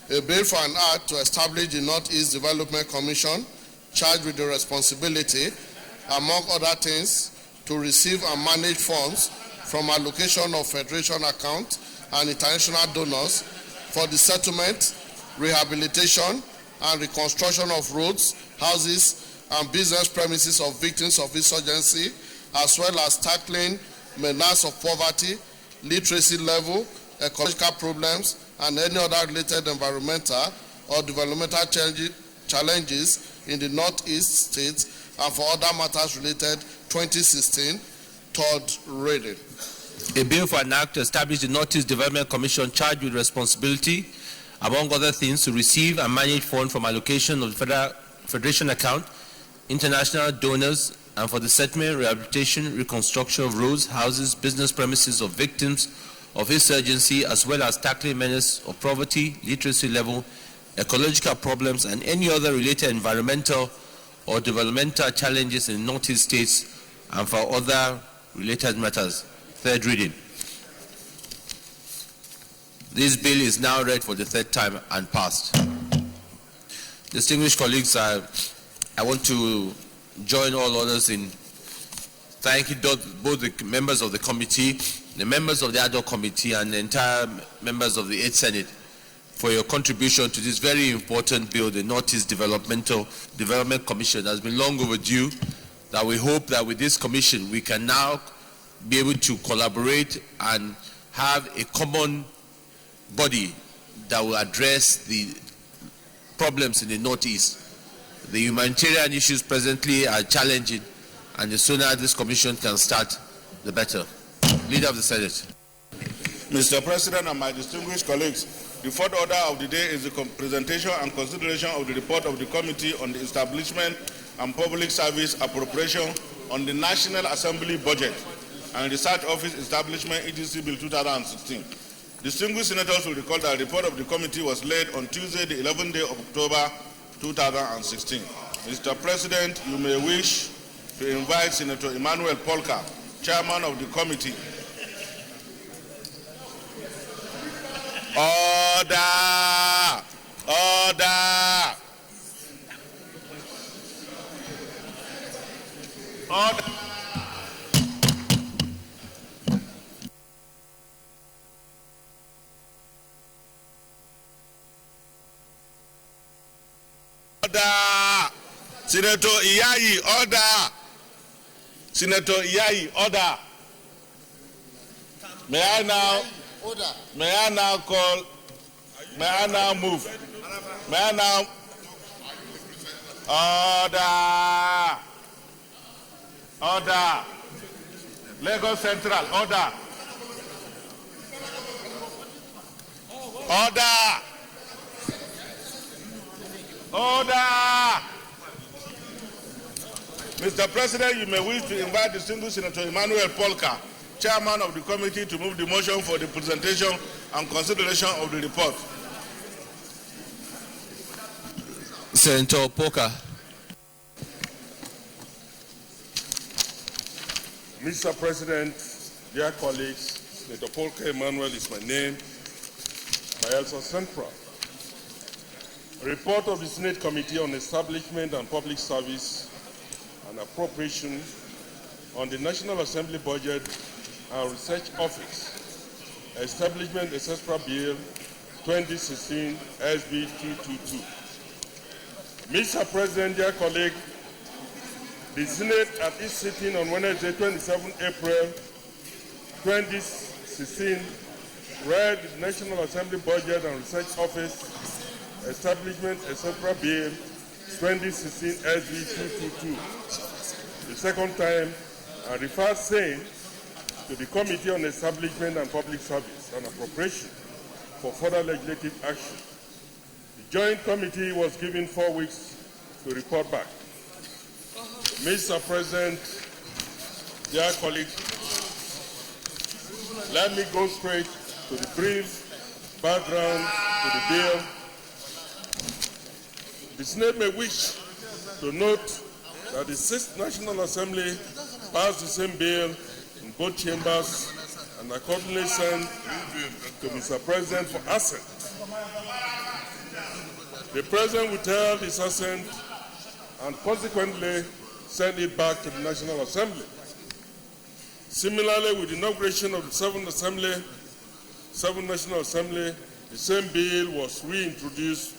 a bill for an act to establish the Northeast Development Commission charged with the responsibility, among other things, to receive and manage funds from allocation of Federation account and international donors for the settlement, rehabilitation, and reconstruction of roads, houses, and business premises of victims of insurgency, as well as tackling menace of poverty, literacy level, ecological problems, and any other related environmental or developmental challenges in the Northeast states and for other matters related, 2016, third reading. A bill for an act to establish the Northeast Development Commission charged with responsibility, among other things, to receive and manage funds from allocation of the Federation account, international donors, and for the settlement, rehabilitation, reconstruction of roads, houses, business premises of victims of insurgency, as well as tackling menace of poverty, literacy level, ecological problems, and any other related environmental or developmental challenges in the Northeast states, and for other related matters. Third reading. This bill is now read for the third time and passed. Distinguished colleagues, I want to join all others in thanking both the members of the committee, the members of the ad hoc committee, and the entire members of the 8th Senate for your contribution to this very important bill, the Northeast Development Commission. It has been long overdue, that we hope that with this commission we can now be able to collaborate and have a common body that will address the problems in the Northeast. The humanitarian issues presently are challenging, and the sooner this commission can start, the better. Leader of the Senate. Mr. President and my distinguished colleagues, the fourth order of the day is the presentation and consideration of the report of the Committee on the Establishment and Public Service Appropriation on the National Assembly Budget and Research Office Establishment EDC Bill 2016. Distinguished senators will recall that the report of the committee was laid on Tuesday, the 11th day of October 2016. Mr. President, you may wish to invite Senator Emmanuel Polka, chairman of the committee. Order! Order! Order! Order! Senator Iyayi, order! Senator Iyayi, order! May I now move? May I now order? Lagos Central, order! Order! Order! Mr. President, you may wish to invite distinguished Senator Emmanuel Polka, chairman of the committee, to move the motion for the presentation and consideration of the report. Senator Polka. Mr. President, dear colleagues, Senator Polka Emmanuel is my name, Bayelsa Central. A report of the Senate Committee on Establishment and Public Service and Appropriation on the National Assembly Budget and Research Office, Establishment Etc. Bill 2016 SB 222. Mr. President, dear colleague, the Senate at its sitting on Wednesday, 27 April 2016, read the National Assembly Budget and Research Office, Establishment Etc. Bill 2016 SB 222, the second time, and referred same to the Committee on Establishment and Public Service and Appropriation for further legislative action. The Joint Committee was given 4 weeks to report back. Mr. President, dear colleagues, let me go straight to the brief background to the bill. The Senate may wish to note that the 6th National Assembly passed the same bill in both chambers and accordingly sent to Mr. President for assent. The President withheld his assent and consequently sent it back to the National Assembly. Similarly, with the inauguration of the 7th National Assembly, the same bill was reintroduced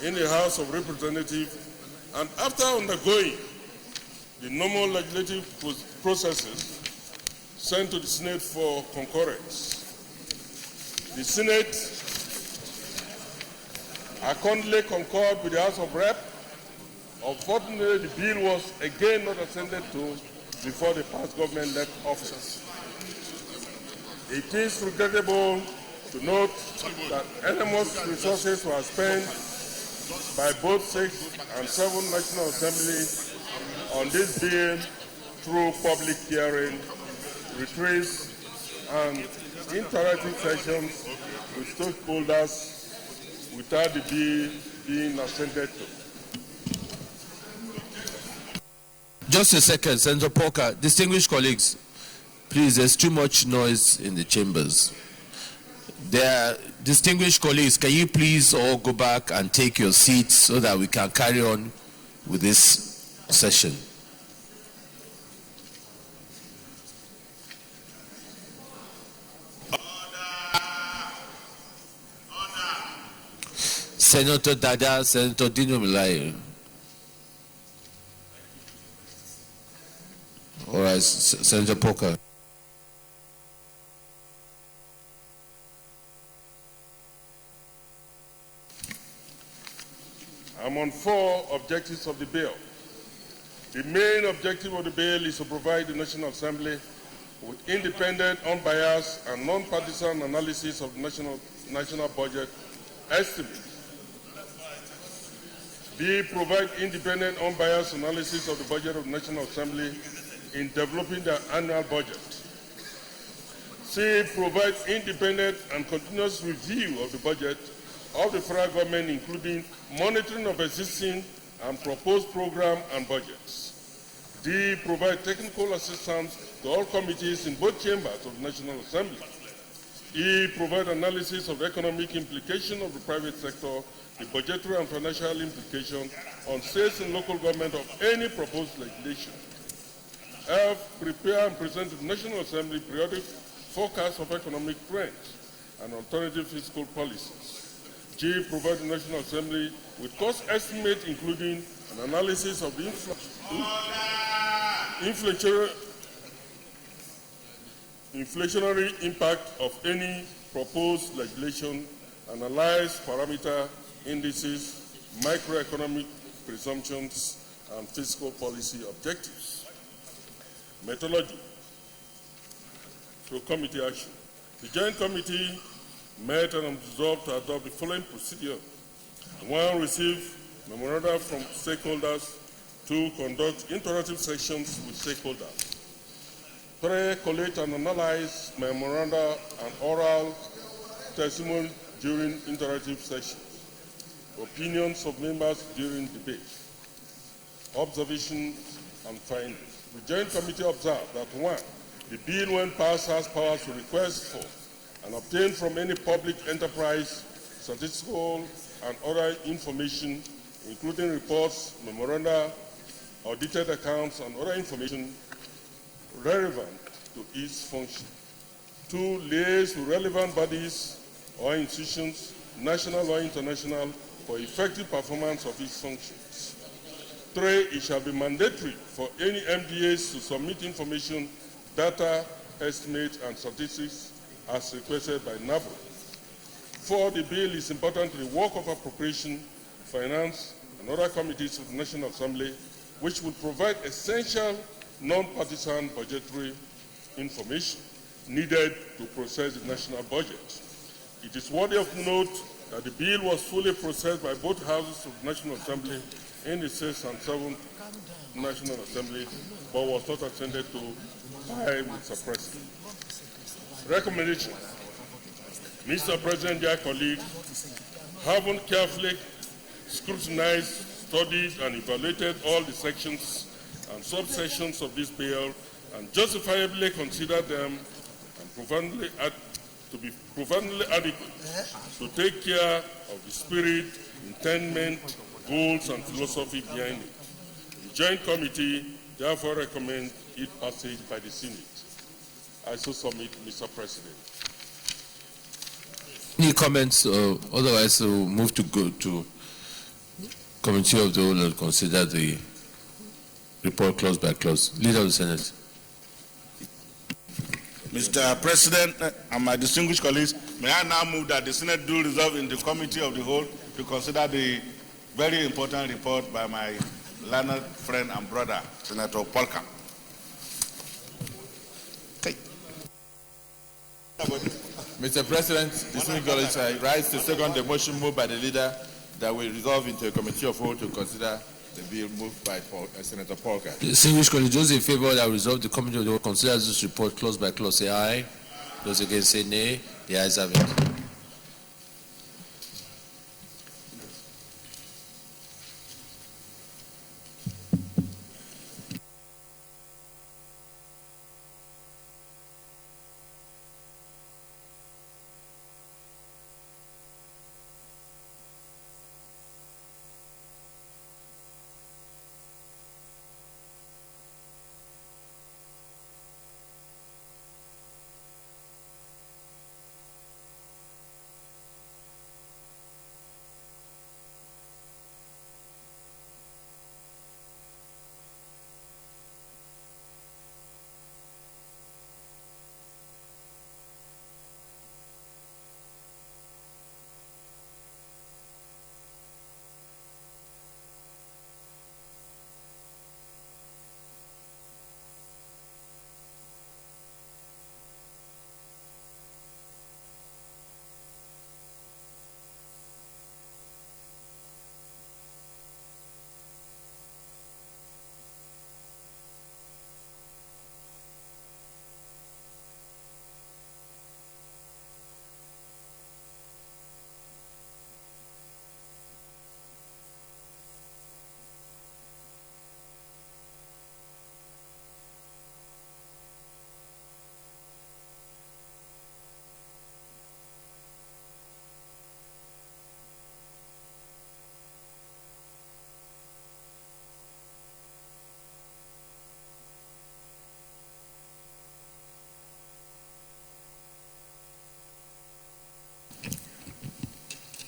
in the House of Representatives, and after undergoing the normal legislative processes, sent to the Senate for concurrence. The Senate accordingly concurred with the House of Rep Unfortunately, the bill was again not attended to before the past government left office. It is regrettable to note that enormous resources were spent by both 6 and 7 National Assembly on this bill through public hearing, retreats, and interactive sessions with stakeholders without the bill being assented to. Just a second, Senator Porker. Distinguished colleagues, please, there's too much noise in the chambers. Distinguished colleagues, can you please all go back and take your seats so that we can carry on with this session? Senator Dada, Senator Dino Melaye. All right, Senator Porker. I'm on 4 objectives of the bill. The main objective of the bill is to provide the National Assembly with independent, unbiased, and non-partisan analysis of the national budget estimate. B, provide independent, unbiased analysis of the budget of the National Assembly in developing the annual budget. C, provide independent and continuous review of the budget of the federal government, including monitoring of existing and proposed program and budgets. D, provide technical assistance to all committees in both chambers of the National Assembly. E, provide analysis of the economic implication of the private sector, the budgetary and financial implication on states and local government of any proposed legislation. F, prepare and present to the National Assembly periodic forecasts of economic trends and alternative fiscal policies. G, provide the National Assembly with cost estimates, including an analysis of the inflationary impact of any proposed legislation, analyze parameter indices, macroeconomic presumptions, and fiscal policy objectives. Methodology through committee action. The Joint Committee met and resolved to adopt the following procedure. 1, receive memoranda from stakeholders. 2, conduct interactive sessions with stakeholders. 3, collate and analyze memoranda and oral testimony during interactive sessions. Opinions of members during debate. Observations and findings. The Joint Committee observed that 1, the bill when passed has powers to request for and obtain from any public enterprise statistical and other information, including reports, memoranda, audited accounts, and other information relevant to its function. 2, liaise with relevant bodies or institutions, national or international, for effective performance of its functions. 3, it shall be mandatory for any MDAs to submit information, data, estimates, and statistics as requested by NABO. 4, the bill is important to the work of appropriation, finance, and other committees of the National Assembly, which would provide essential non-partisan budgetary information needed to process the national budget. It is worthy of note that the bill was fully processed by both houses of the National Assembly in the 6th and 7th National Assembly, but was not attended to by Mr. President. Recommendation. Mr. President, dear colleagues, having carefully scrutinized, studied, and evaluated all the sections and subsections of this bill and justifiably considered them and to be profoundly adequate to take care of the spirit, intendment, goals, and philosophy behind it. The Joint Committee therefore recommends its passage by the Senate. I so submit, Mr. President. Any comments? Otherwise, we'll move to go to Committee of the Whole and consider the report clause by clause. Leader of the Senate. Mr. President and my distinguished colleagues, may I now move that the Senate do resolve in the Committee of the Whole to consider the very important report by my learned friend and brother, Senator Polka. Mr. President, distinguished colleagues, I rise to second the motion moved by the leader that we resolve into a committee of whole to consider the bill moved by Senator Polka. Distinguished colleagues, those in favor that resolve the committee of the whole consider this report clause by clause say aye. Those against say nay. The ayes have it.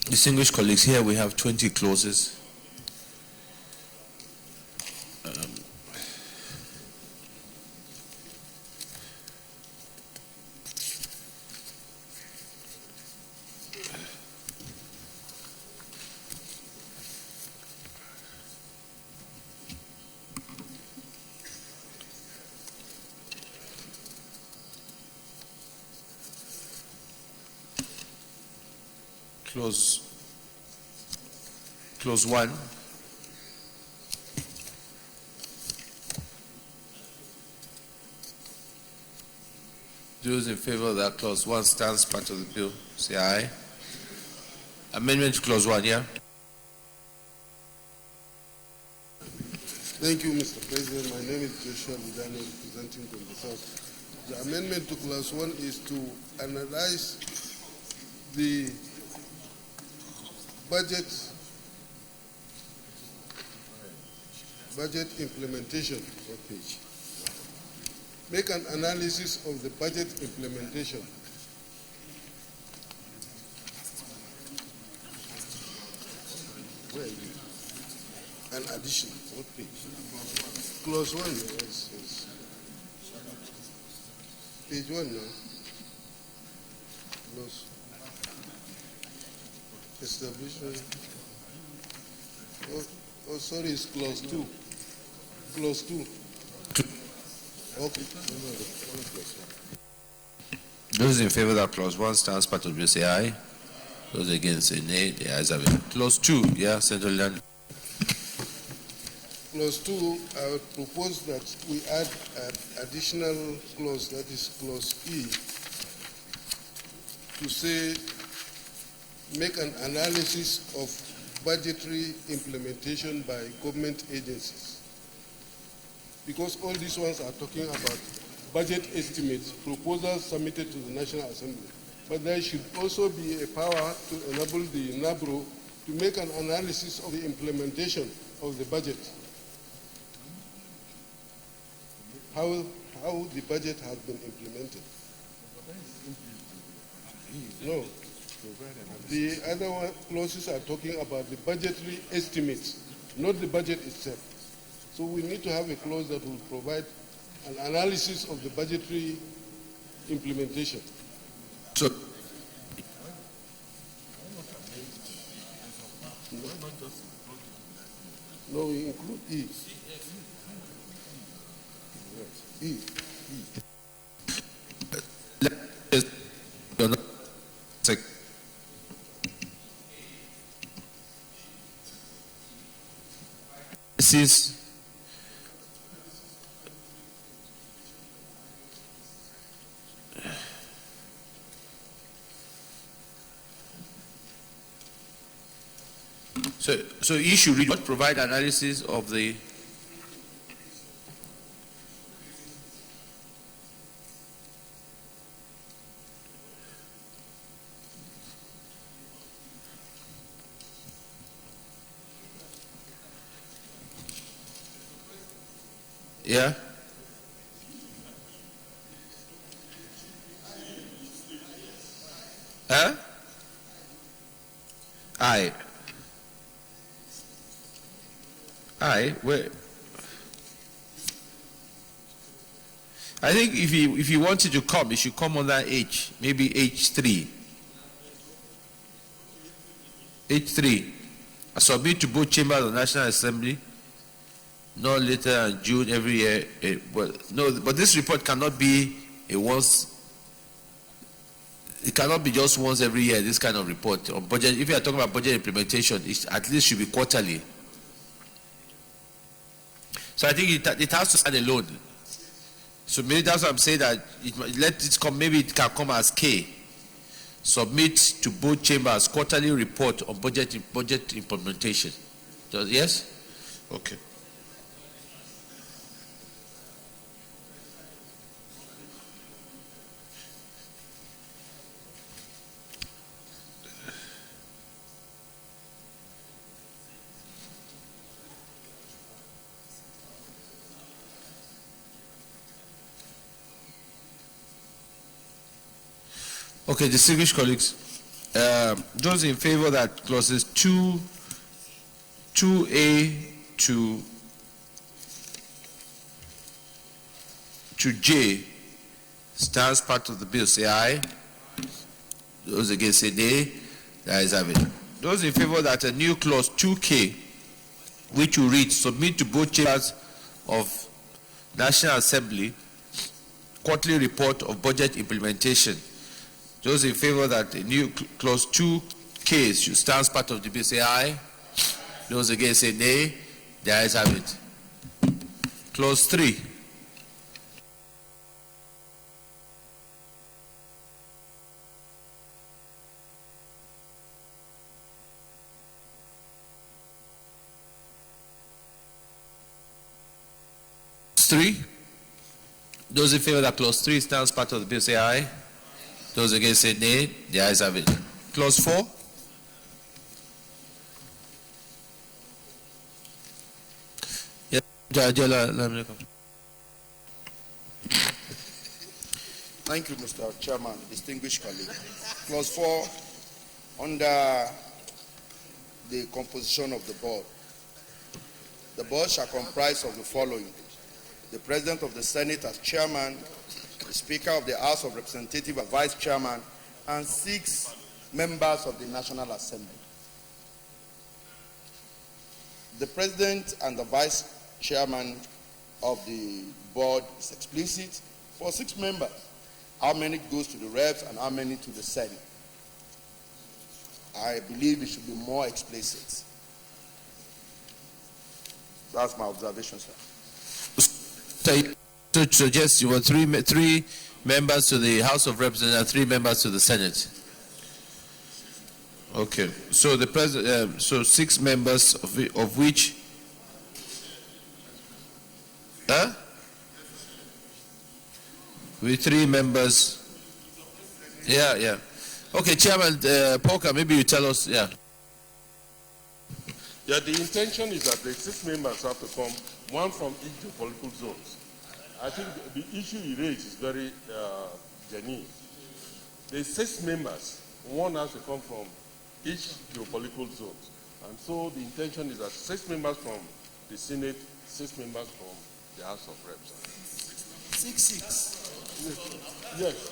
Distinguished colleagues, here we have 20 clauses. Clause 1. Those in favor of that clause 1 stands part of the bill, say aye. Amendment to clause 1, yeah? Thank you, Mr. President. My name is Joshua Vidano, representing from the South. The amendment to clause 1 is to analyze the budget implementation. What page? Make an analysis of the budget implementation. Where are you? An addition. What page? Clause 1. Yes. Page 1 now. Clause. Establishment. Oh, sorry, it's clause 2. Clause 2. Okay. Those in favor of that clause 1 stands part of the bill, say aye. Those against say nay. The ayes have it. Clause 2, yeah, Central Land. Clause 2, I would propose that we add an additional clause, that is clause E, to say, make an analysis of budgetary implementation by government agencies. Because all these ones are talking about budget estimates, proposals submitted to the National Assembly. But there should also be a power to enable the NABRO to make an analysis of the implementation of the budget. How the budget has been implemented. No. The other clauses are talking about the budgetary estimates, not the budget itself. So we need to have a clause that will provide an analysis of the budgetary implementation. So, No, we include E. Yes, E. Since so you should read what provide analysis of the yeah. Huh? Aye. Wait. I think if you wanted to come, you should come on that H, maybe H3. H3. Submit to both chambers of the National Assembly no later than June every year. But this report cannot be a once. It cannot be just once every year. This kind of report on budget. If you are talking about budget implementation, it at least should be quarterly. So I think it has to stand alone. So maybe that's what I'm saying, that let it come. Maybe it can come as K. Submit to both chambers quarterly report on budget implementation. Yes? Okay. Okay, distinguished colleagues, those in favor that clauses 2A to J stands part of the bill, say aye. Those against say nay. The ayes have it. Those in favor that a new clause 2K, which will read, submit to both chambers of National Assembly quarterly report of budget implementation. Those in favor that the new clause 2K should stand as part of the bill, say aye. Those against say nay. The ayes have it. Clause 3. Those in favor that clause 3 stands part of the bill, say aye. Those against say nay. The ayes have it. Clause 4. Yes. Thank you, Mr. Chairman, distinguished colleague. Clause 4, under the composition of the board. The board shall comprise of the following: the President of the Senate as chairman, the Speaker of the House of Representatives as vice chairman, and 6 members of the National Assembly. The President and the vice chairman of the board is explicit for 6 members. How many goes to the reps and how many to the Senate? I believe it should be more explicit. That's my observation, sir. To suggest you want 3 members to the House of Representatives and 3 members to the Senate. Okay. So the president, so 6 members of which, with 3 members. Yeah. Okay, Chairman Polka, maybe you tell us. Yeah. Yeah, the intention is that the 6 members have to come, one from each political zones. I think the issue you raise is very genuine. The 6 members, one has to come from each geopolitical zone. And so the intention is that 6 members from the Senate, 6 members from the House of Reps. 6. Yes.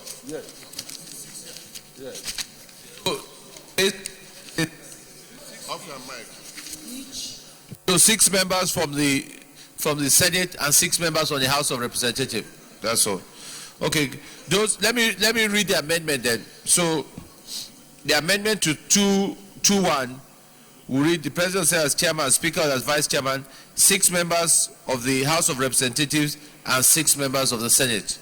Off your mic. Each. So 6 members from the Senate and 6 members from the House of Representatives. That's all. Okay. Let me read the amendment then. So the amendment to 221 will read: the President says as Chairman, Speaker as Vice Chairman, 6 members of the House of Representatives and 6 members of the Senate.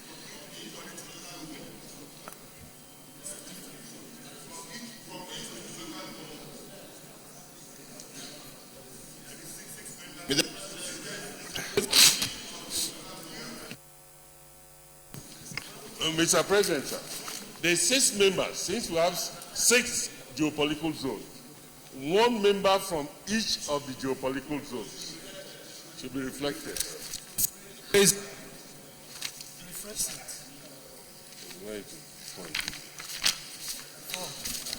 Mr. President, sir, the 6 members, since we have 6 geopolitical zones, 1 member from each of the geopolitical zones should be reflected.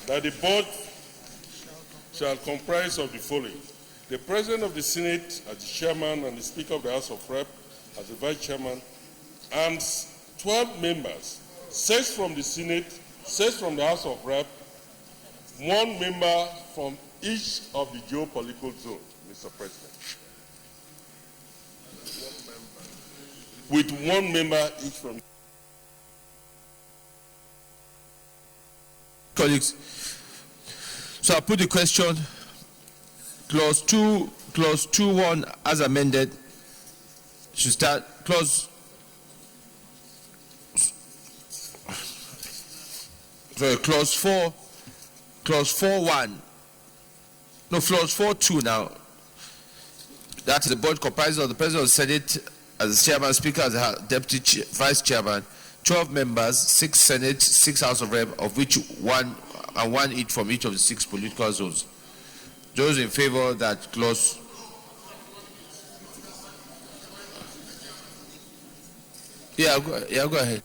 That the board shall comprise of the following: the President of the Senate as the Chairman and the Speaker of the House of Rep as the Vice Chairman, and 12 members, 6 from the Senate, 6 from the House of Rep, 1 member from each of the geopolitical zones, Mr. President. With 1 member each from. Colleagues, so I put the question: clause 2(1) as amended should start clause. So clause 4(1). No, clause 4(2) now. That is the board comprises of the President of the Senate as the Chairman, Speaker as the Deputy Vice Chairman, 12 members, 6 Senate, 6 House of Rep, of which 1 each from each of the 6 political zones. Those in favor of that clause. Yeah, go ahead.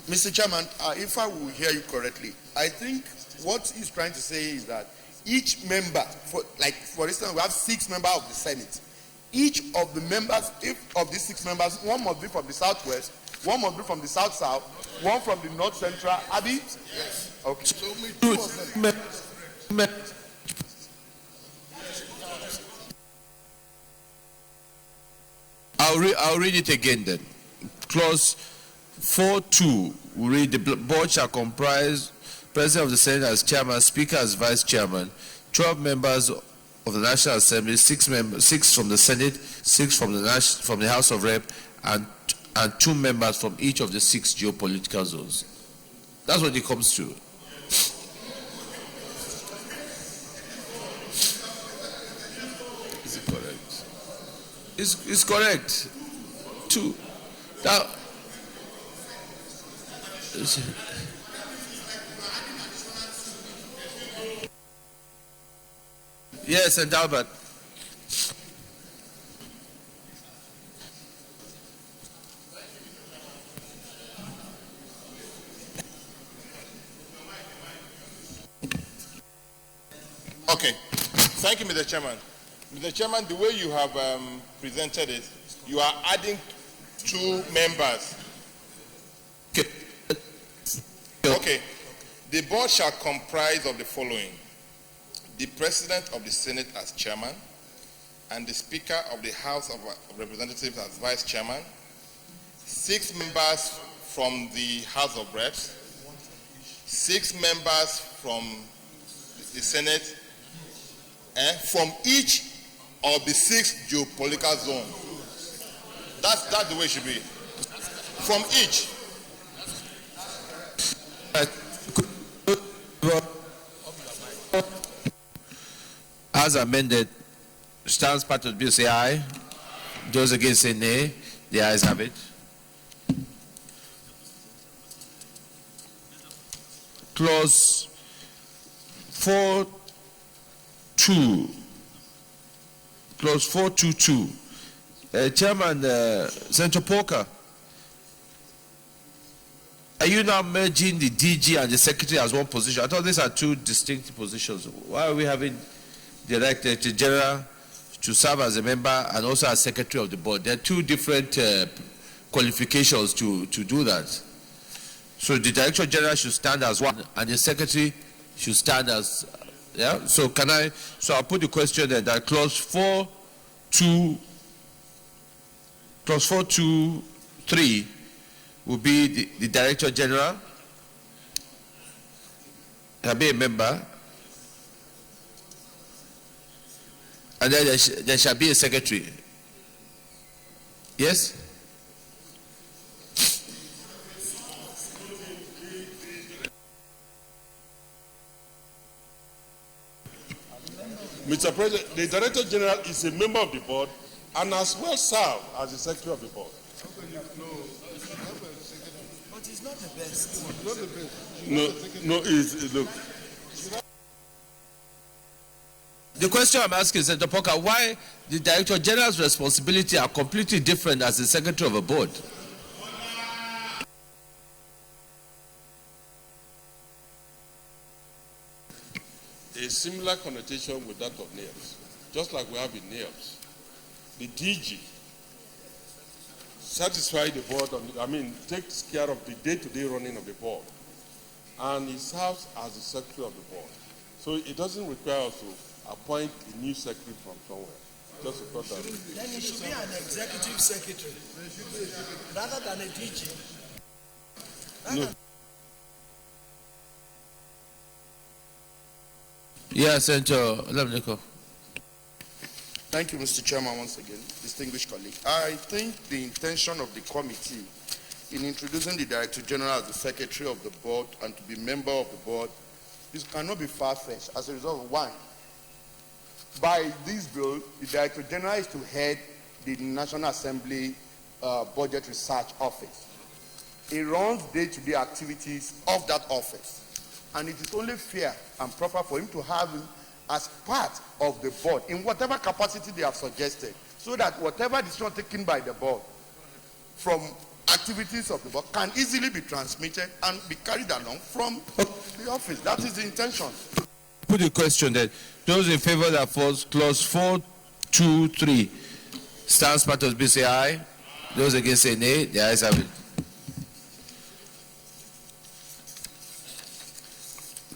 Mr. Chairman, if I will hear you correctly, I think what he's trying to say is that each member, for instance, we have 6 members of the Senate. Each of the members, of these 6 members, 1 must be from the Southwest, 1 must be from the South-South, 1 from the North Central. Abi? Yes. Okay. So we 2 of them. I'll read it again then. Clause 4(2) we read: the board shall comprise President of the Senate as Chairman, Speaker as Vice Chairman, 12 members of the National Assembly, 6 from the Senate, 6 from the House of Rep, and 2 members from each of the 6 geopolitical zones. That's what it comes to. Is it correct? It's correct. 2. Now. Yes, and Albert. Okay. Thank you, Mr. Chairman. Mr. Chairman, the way you have presented it, you are adding 2 members. Okay. The board shall comprise of the following: the President of the Senate as Chairman, and the Speaker of the House of Representatives as Vice Chairman, 6 members from the House of Reps, 6 members from the Senate, and from each of the 6 geopolitical zones. That's the way it should be. From each. As amended, stands part of the bill, say aye. Those against say nay. The ayes have it. Clause 4(2). Clause 422. Chairman, Senator Porker, are you now merging the DG and the Secretary as one position? I thought these are 2 distinct positions. Why are we having the Director General to serve as a member and also as Secretary of the Board? There are 2 different qualifications to do that. So the Director General should stand as one and the Secretary should stand as, yeah? So I'll put the question there that clause 4 423 will be the Director General. He'll be a member. And then there shall be a secretary. Yes? Mr. President, the Director General is a member of the board and as well served as the Secretary of the board. But he's not the best. Look. The question I'm asking is, Senator Poka, why the Director General's responsibility are completely different as the Secretary of a board? A similar connotation with that of NAILS, just like we have in NAILS. The DG satisfies the board, takes care of the day-to-day running of the board, and he serves as the Secretary of the board. So it doesn't require us to appoint a new secretary from somewhere. Just because that. Then he should be an executive secretary rather than a DG. No. Yes, Senator Lamneko. Thank you, Mr. Chairman, once again, distinguished colleague. I think the intention of the committee in introducing the Director General as the Secretary of the board and to be member of the board, this cannot be far-fetched as a result of one. By this bill, the Director General is to head the National Assembly Budget Research Office. He runs day-to-day activities of that office. And it is only fair and proper for him to have him as part of the board in whatever capacity they have suggested, so that whatever decision taken by the board from activities of the board can easily be transmitted and be carried along from the office. That is the intention. Put the question that those in favor that falls clause 423 stands part of the say aye. Those against say nay. The ayes have it.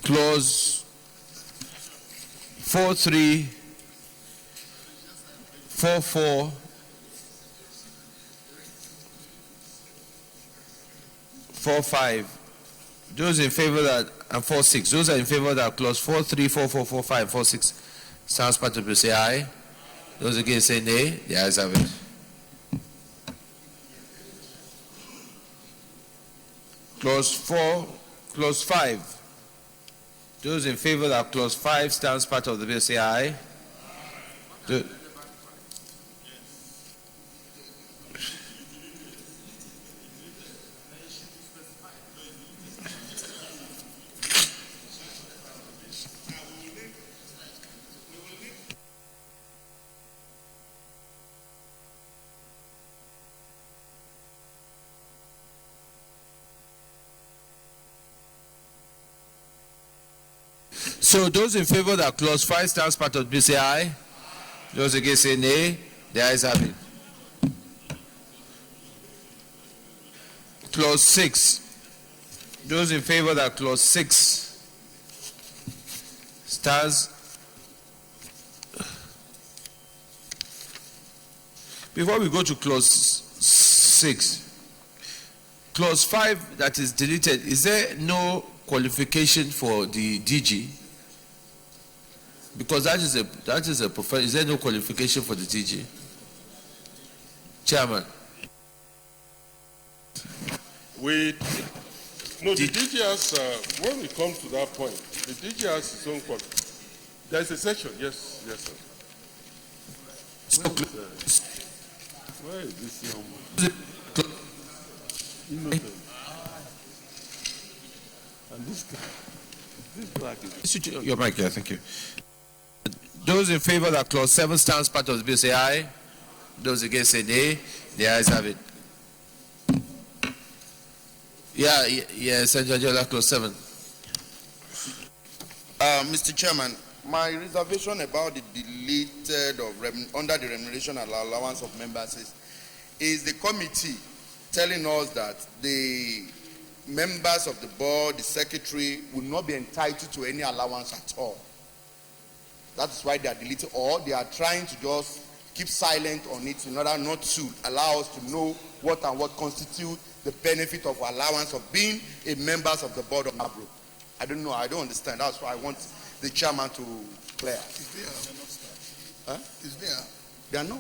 Clause 4344 45. Those in favor that and 46. Those are in favor that clause 434445 46 stands part of the say aye. Those against say nay. The ayes have it. Clause 5. Those in favor that clause 5 stands part of the bill say aye. So those in favor that clause 5 stands part of the bill say aye. Those against say nay. The ayes have it. Clause 6. Those in favor that clause 6 stands. Before we go to clause 6, clause 5 that is deleted, is there no qualification for the DG? Because that is a profession. Is there no qualification for the DG? Chairman. The DG has, when we come to that point, the DG has its own qualification. There is a section, yes, sir. Where is this young man? And this black is... Your mic here, thank you. Those in favor that clause 7 stands part of the bill say aye. Those against say nay. The ayes have it. Yeah, Senator Jola, clause 7. Mr. Chairman, my reservation about the deleted of under the remuneration and allowance of members is the committee telling us that the members of the board, the secretary, will not be entitled to any allowance at all. That is why they are deleted, or they are trying to just keep silent on it in order not to allow us to know what and what constitutes the benefit of allowance of being a member of the board of NABRO. I don't know. I don't understand. That's why I want the chairman to clear. Is there? Huh? Is there? They are not.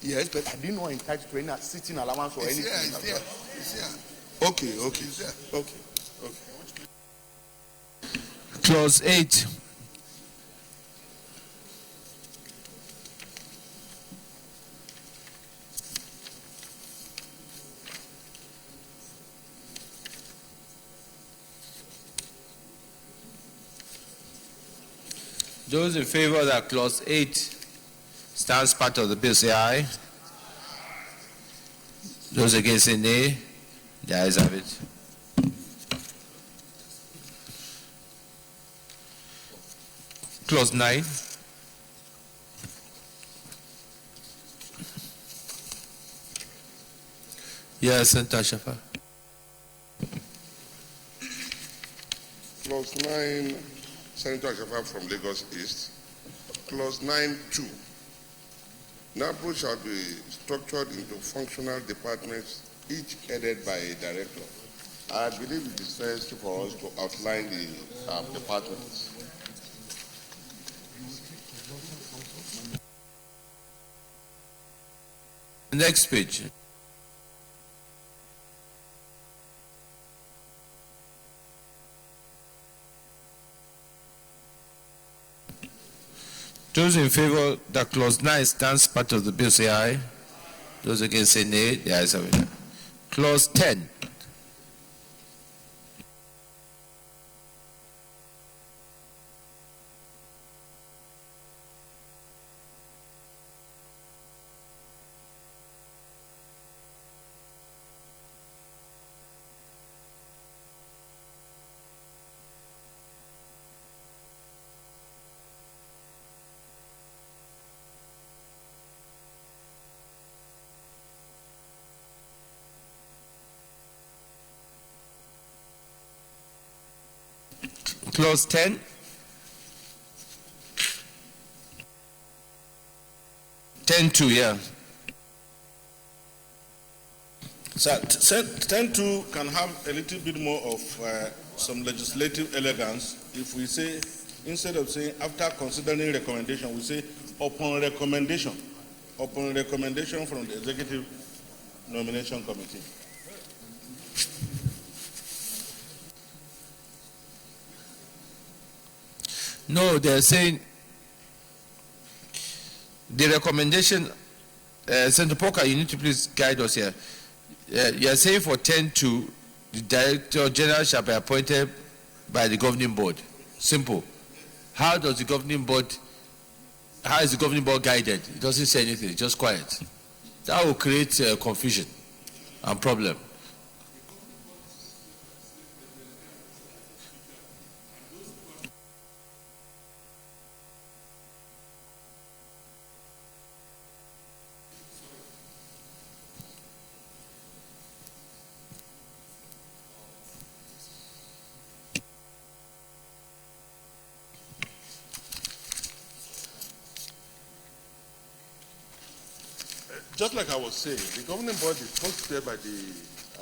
Yes, but I didn't know entitled to any sitting allowance or It's anything. there. It's like there. that. It's there. Okay. Okay. It's there. Okay. Okay. Clause 8. Those in favor that clause 8 stands part of the bill say aye. Those against say nay. The ayes have it. Clause 9. Yes, Senator Shafa. Clause 9, Senator Shafa from Lagos East. Clause 9(2). NABRO shall be structured into functional departments, each headed by a director. I believe it is necessary for us to outline the departments. Next page. Those in favor that clause 9 stands part of the bill say aye. Those against say nay. The ayes have it. Clause 10. Clause 10. Yeah. Sir, 10.2 can have a little bit more of some legislative elegance if we say, instead of saying after considering recommendation, we say upon recommendation from the Executive Nomination Committee. No, they're saying the recommendation, Senator Poker, you need to please guide us here. You're saying for 10.2, the Director General shall be appointed by the governing board. Simple. How is the governing board guided? It doesn't say anything, it's just quiet. That will create confusion and problem. Just like I was saying, the governing board is constituted by the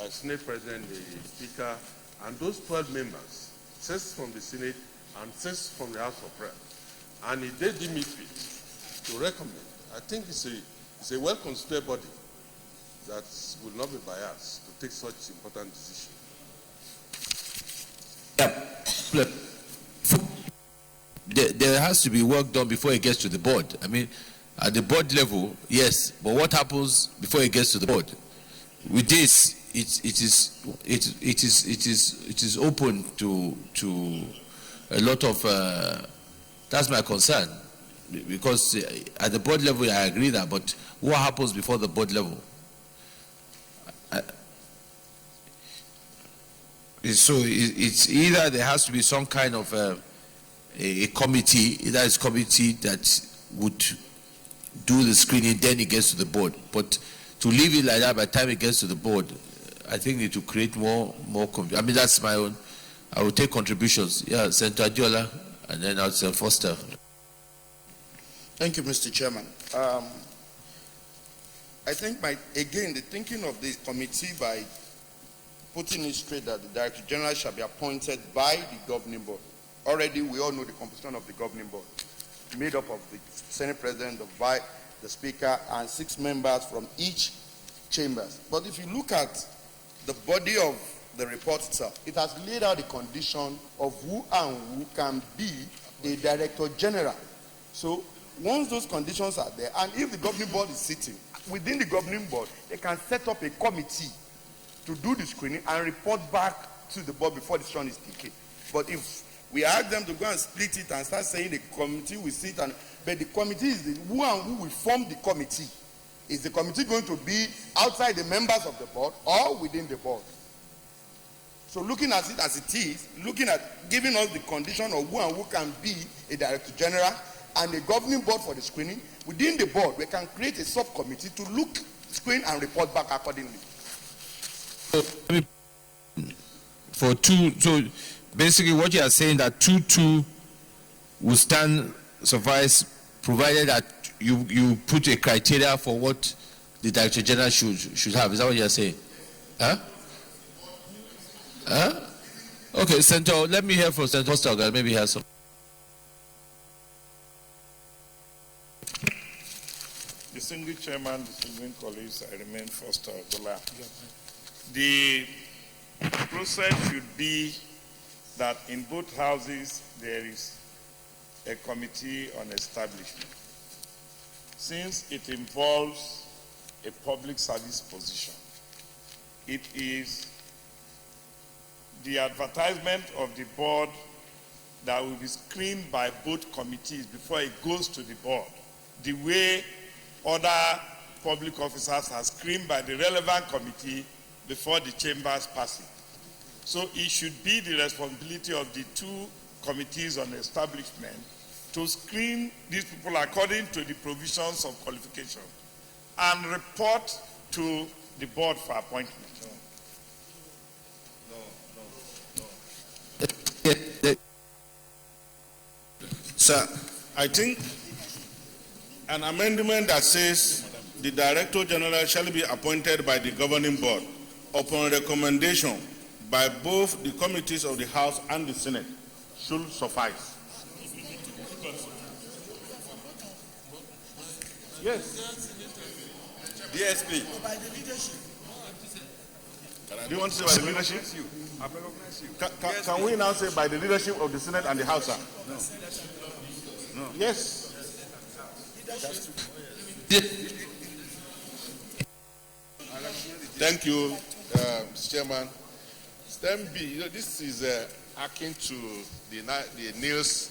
Senate President, the Speaker, and those 12 members, 6 from the Senate and 6 from the House of Reps. And if they deem it fit to recommend, I think it's a well-constituted body that will not be biased to take such important decisions. There has to be work done before it gets to the board. I mean, at the board level, yes, but what happens before it gets to the board? With this, it is open to a lot of. That's my concern, because at the board level, I agree that. But what happens before the board level? So it's either there has to be some kind of a committee, either it's committee that would do the screening, then it gets to the board. But to leave it like that by the time it gets to the board, I think need to create more. I mean, that's my own. I will take contributions. Yeah, Senator Adiola, and then I'll say Foster. Thank you, Mr. Chairman. I think, again, the thinking of the committee by putting it straight that the Director General shall be appointed by the governing board. Already, we all know the composition of the governing board, made up of the Senate President, the Speaker, and 6 members from each chambers. But if you look at the body of the report itself, it has laid out the condition of who and who can be a Director General. So once those conditions are there, and if the governing board is sitting, within the governing board, they can set up a committee to do the screening and report back to the board before the decision is taken. But if we ask them to go and split it and start saying the committee will sit, but the committee is who and who will form the committee. Is the committee going to be outside the members of the board or within the board? So looking at it as it is, looking at giving us the condition of who and who can be a Director General and a governing board for the screening, within the board, we can create a subcommittee to look, screen, and report back accordingly. For 2, so basically what you are saying that 2-2 will suffice, provided that you put a criteria for what the Director General should have. Is that what you are saying? Huh? Huh? Okay, Senator, let me hear from Senator Stoker. Maybe he has some. Distinguished Chairman, distinguished colleagues, I remain Foster Ogola. The process should be that in both houses there is a committee on establishment. Since it involves a public service position, it is the advertisement of the board that will be screened by both committees before it goes to the board, the way other public officers are screened by the relevant committee before the chambers pass it. So it should be the responsibility of the 2 committees on establishment to screen these people according to the provisions of qualification and report to the board for appointment. Sir, I think an amendment that says the Director General shall be appointed by the governing board upon recommendation by both the committees of the House and the Senate should suffice. Yes. DSP. By the leadership. Do you want to say by the leadership? Can we now say by the leadership of the Senate and the House? No. Yes. Thank you, Mr. Chairman. Stem B, this is akin to the NILS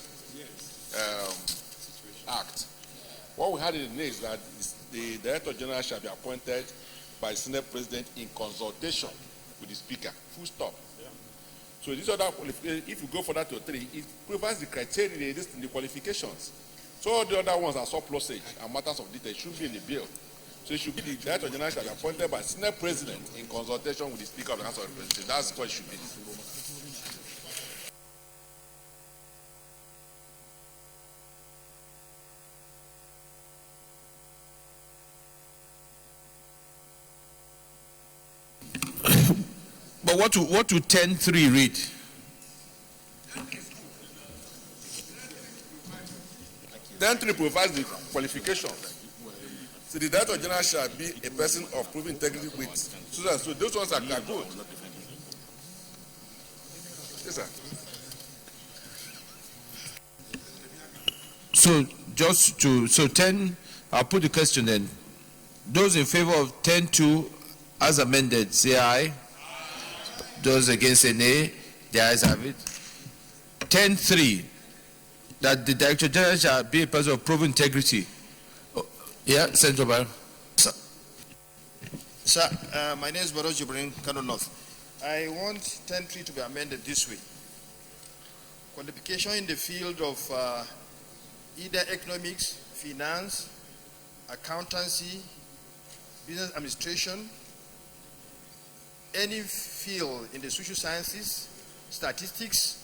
Act. What we had in the NILS is that the Director General shall be appointed by the Senate President in consultation with the Speaker. Full stop. Yeah. So this other, if you go for that to 3, it provides the criteria, the qualifications. So all the other ones are surplusage and matters of detail. It should be in the bill. So it should be the Director General shall be appointed by Senate President in consultation with the Speaker of the House of Representatives. That's what it should be. But what to 10.3 read? Then 3 provides the qualifications. So the Director General shall be a person of proven integrity with. So those ones are good. Yes, sir. So just to 10, I'll put the question then. Those in favor of 10.2 as amended, say aye. Those against, say nay. The ayes have it. 10.3, that the Director General shall be a person of proven integrity. Yeah, Senator Bayo. Sir, my name is Baro Jibrin, Kano North. I want 10.3 to be amended this way. Qualification in the field of either economics, finance, accountancy, business administration, any field in the social sciences, statistics,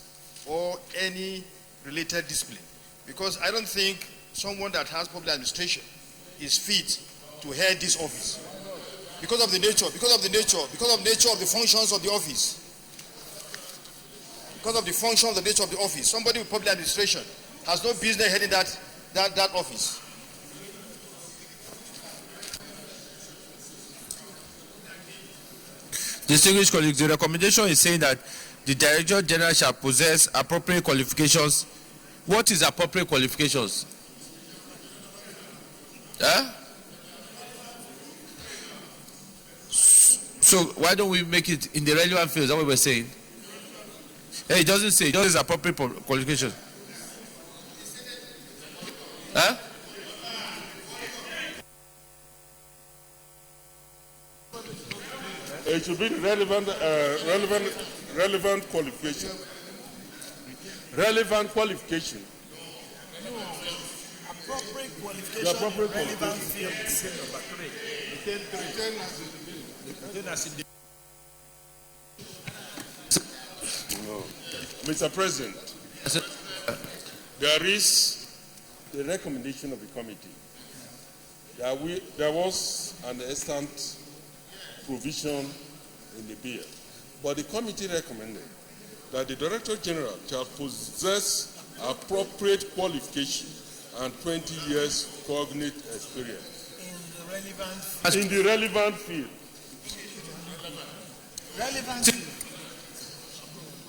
or any related discipline. Because I don't think someone that has public administration is fit to head this office because of the nature of the functions of the office. Because of the function of the nature of the office, somebody with public administration has no business heading that office. Distinguished colleagues, the recommendation is saying that the Director General shall possess appropriate qualifications. What is appropriate qualifications? Huh? So why don't we make it in the relevant fields? That's what we're saying. Hey, it doesn't say. It just says appropriate qualifications. Huh? It should be relevant qualification. Relevant qualification. Appropriate qualification. The appropriate Relevant qualification. field. No. Mr. President, there is the recommendation of the committee. There was an extant provision in the bill, but the committee recommended that the Director General shall possess appropriate qualification and 20 years cognate experience in the relevant field.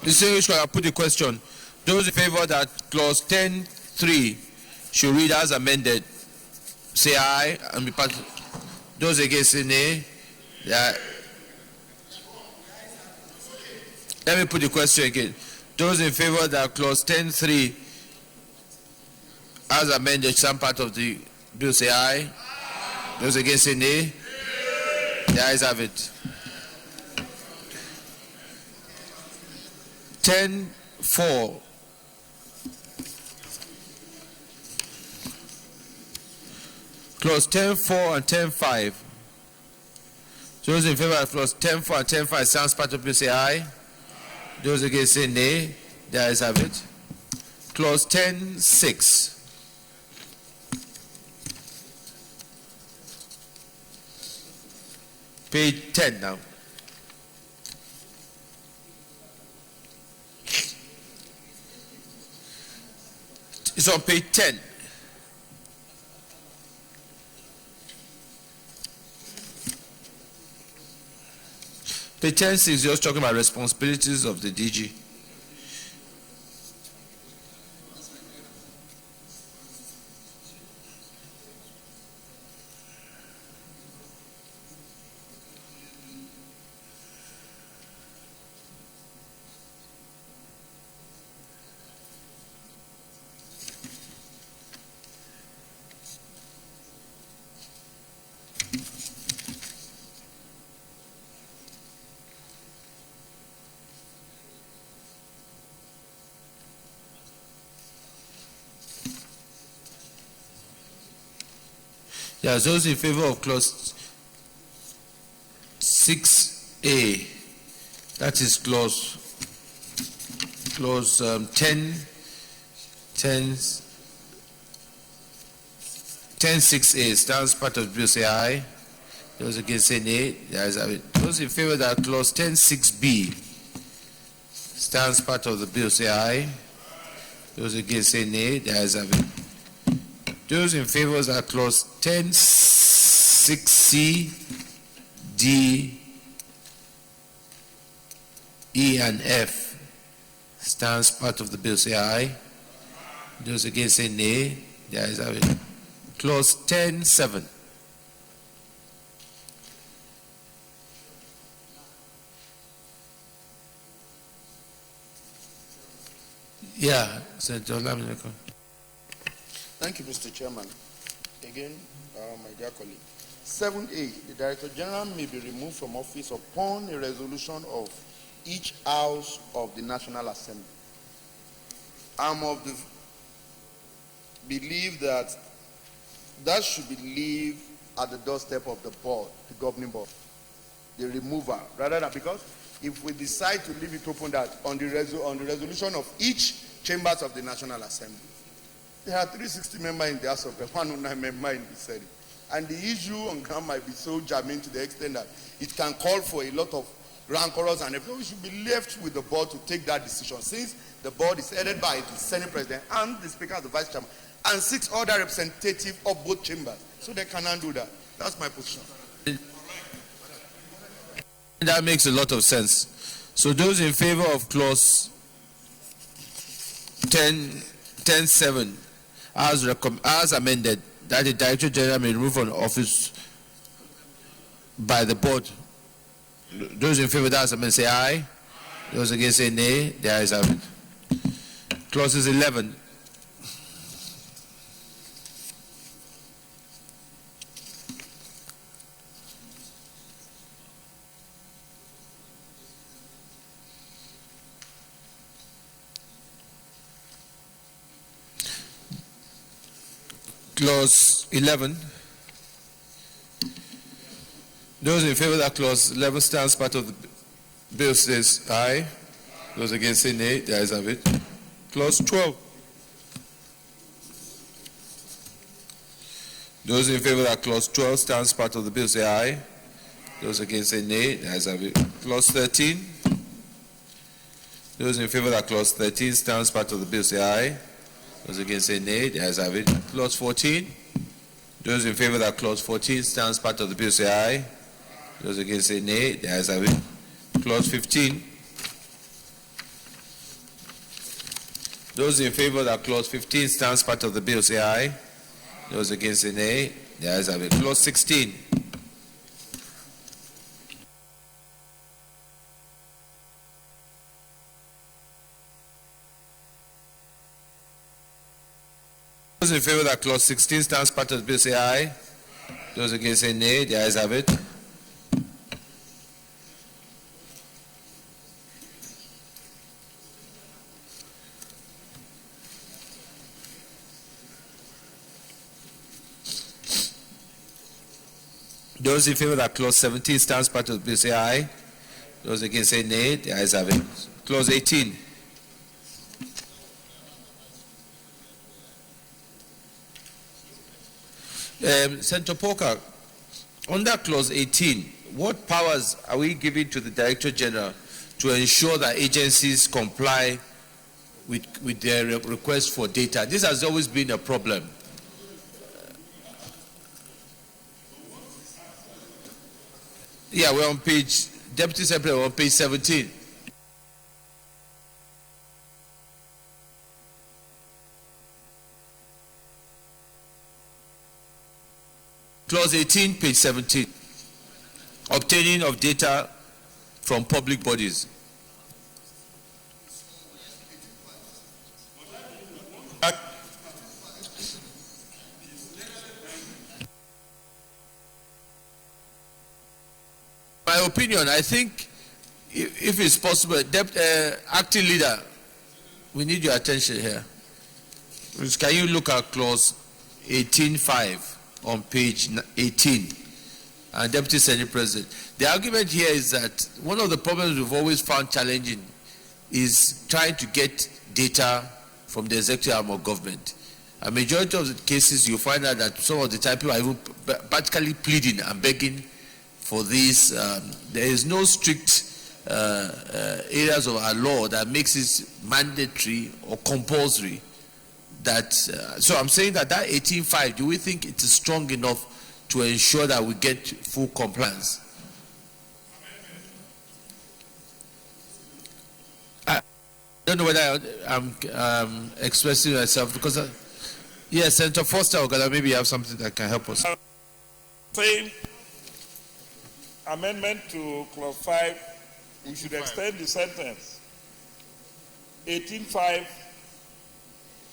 Distinguished, I put the question. Those in favor that clause 10(3) should read as amended, say aye and be part. Those against say nay. Yeah. Let me put the question again. Those in favor that clause 10(3) as amended, some part of the bill say aye. Those against say nay. The ayes have it. 10(4). Clause 10(4) and 10(5). Those in favor of clause 10(4) and 10(5) sounds part of bill say aye. Those against say nay. The ayes have it. Clause 10(6). Page 10 now. It's on page 10. Page 10 is just talking about responsibilities of the DG. Yeah, those in favor of clause 6A, that is clause 10(6)A stands part of the bill say aye. Those against say nay. The ayes have it. Those in favor that clause 10(6)B stands part of the bill say aye. Those against say nay. The ayes have it. Those in favor that clause 10(6)C, D, E, and F stands part of the bill say aye. Those against say nay. The ayes have it. Clause 10(7). Yeah, Senator Lamineko. Thank you, Mr. Chairman. Again, my dear colleague. 7A, the Director General may be removed from office upon a resolution of each house of the National Assembly. I'm of the belief that that should be left at the doorstep of the board, the governing board, the remover, rather than, because if we decide to leave it open that on the resolution of each chambers of the National Assembly, There are 360 members in the House of Rep, 109 members in the Senate. And the issue on ground might be so germane to the extent that it can call for a lot of rancorous, and we should be left with the board to take that decision, since the board is headed by the Senate President and the Speaker and the Vice Chairman and 6 other representatives of both chambers. So they cannot do that. That's my position. That makes a lot of sense. So those in favor of clause 10.7 as amended, that the Director General may remove from office by the board. Those in favor of that amendment say aye. Those against say nay. The ayes have it. Clauses 11. Clause 11. Those in favor of that clause 11 stands part of the bill says aye. Those against say nay. The ayes have it. Clause 12. Those in favor of that clause 12 stands part of the bill say aye. Those against say nay. The ayes have it. Clause 13. Those in favor of that clause 13 stands part of the bill say aye. Those against say nay. The ayes have it. Clause 14. Those in favor of that clause 14 stands part of the bill say aye. Those against say nay. The ayes have it. Clause 15. Those in favor of that clause 15 stands part of the bill say aye. Those against say nay. The ayes have it. Clause 16. Those in favor of that clause 16 stands part of the bill say aye. Those against say nay. The ayes have it. Those in favor of that clause 17 stands part of the bill say aye. Those against say nay. The ayes have it. Clause 18. Senator Porker, under clause 18, what powers are we giving to the Director General to ensure that agencies comply with their request for data? This has always been a problem. Yeah, we're on page, Deputy Secretary, we're on page 17. Clause 18, page 17. Obtaining of data from public bodies. My opinion, I think if it's possible, acting leader, we need your attention here. Can you look at clause 18.5 on page 18? And Deputy Senate President, the argument here is that one of the problems we've always found challenging is trying to get data from the executive arm of government. A majority of the cases you find out that some of the time people are even practically pleading and begging for this. There is no strict areas of our law that makes it mandatory or compulsory. That so I'm saying that 18.5, do we think it is strong enough to ensure that we get full compliance? I don't know whether I'm expressing myself because yes, Senator Foster, or maybe you have something that can help us. Saying amendment to clause 5, we should extend the sentence. 18.5.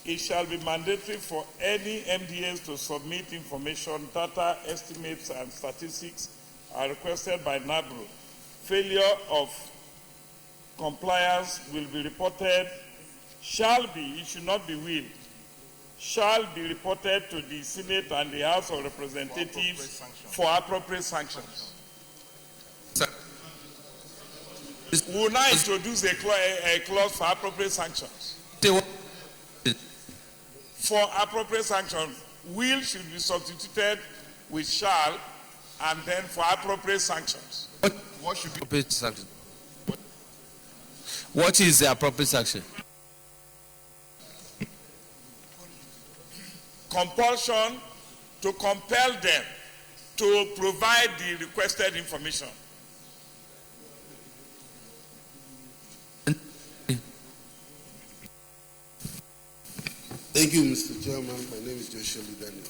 It shall be mandatory for any MDAs to submit information, data, estimates, and statistics are requested by NABRU. Failure of compliance will be reported, shall be, it should not be will, shall be reported to the Senate and the House of Representatives for appropriate sanctions. We will now introduce a clause for appropriate sanctions. For appropriate sanction, will should be substituted with shall, and then for appropriate sanctions. What should be appropriate sanction? What is the appropriate sanction? Compulsion to compel them to provide the requested information. Thank you, Mr. Chairman. My name is Joshua Daniel.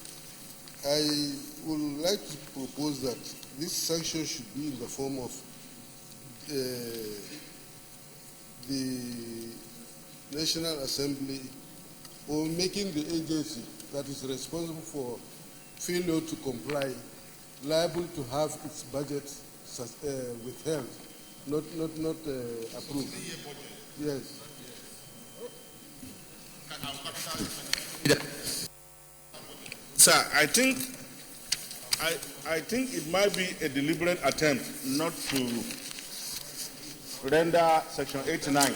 I would like to propose that this sanction should be in the form of the National Assembly or making the agency that is responsible for failure to comply liable to have its budget withheld, not approved. Yes. Sir, I think it might be a deliberate attempt not to render Section 89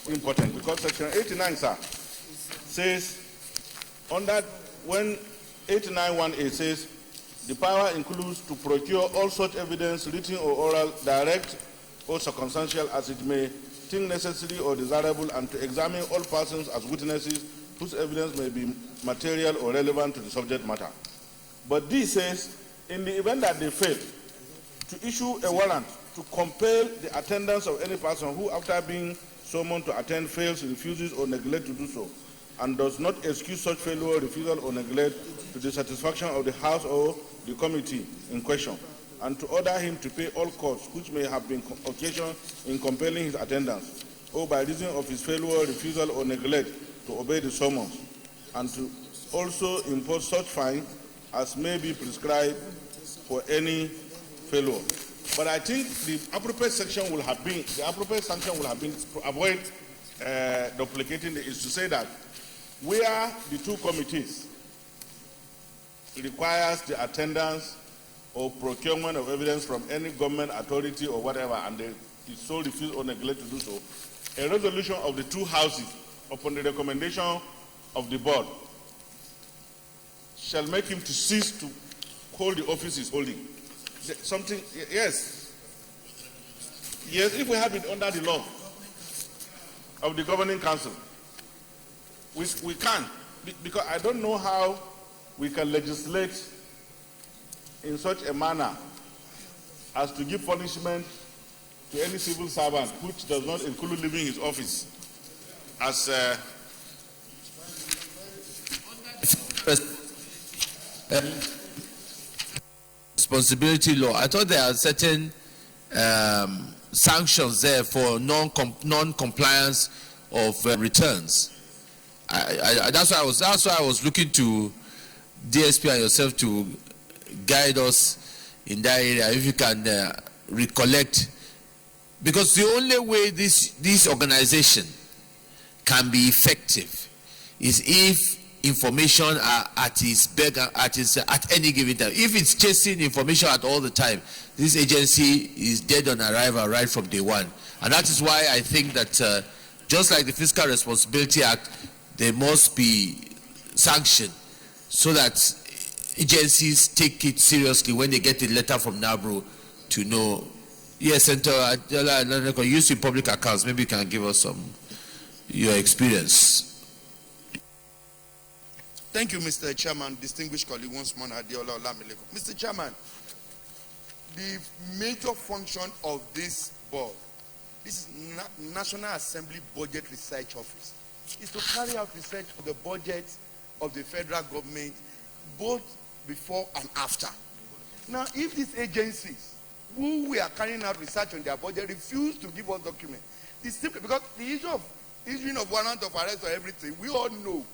important, because Section 89, sir, says under when 89(1)A says the power includes to procure all such evidence, written or oral, direct or circumstantial, as it may think necessary or desirable, and to examine all persons as witnesses whose evidence may be material or relevant to the subject matter. But this says, in the event that they fail to issue a warrant to compel the attendance of any person who, after being summoned to attend, fails, refuses, or neglects to do so, and does not excuse such failure, refusal, or neglect to the satisfaction of the House or the committee in question, and to order him to pay all costs which may have been occasioned in compelling his attendance, or by reason of his failure, refusal, or neglect to obey the summons, and to also impose such fine as may be prescribed for any failure. But I think the appropriate sanction will have been to avoid duplicating is to say that where the two committees requires the attendance or procurement of evidence from any government authority or whatever, and they so refuse or neglect to do so, a resolution of the two houses upon the recommendation of the board shall make him to cease to hold the office he's holding. Something, yes. Yes, if we have it under the law of the governing council, we can, because I don't know how we can legislate in such a manner as to give punishment to any civil servant which does not include leaving his office as responsibility law. I thought there are certain sanctions there for non-compliance of returns. That's why I was looking to DSP and yourself to guide us in that area, if you can recollect, because the only way this organization can be effective is if information are at any given time. If it's chasing information at all the time, this agency is dead on arrival right from day one. And that is why I think that just like the Fiscal Responsibility Act, there must be sanction so that agencies take it seriously when they get a letter from NABRO to know. Yes, Senator use in public accounts. Maybe you can give us your experience. Thank you, Mr. Chairman, distinguished colleague, once more, Adiola Olamileko. Mr. Chairman, the major function of this board, this is National Assembly Budget Research Office, is to carry out research of the budget of the federal government, both before and after. Now, if these agencies who we are carrying out research on their budget refuse to give us documents, it's simply because the issue of issuing of warrant of arrest or everything, we all know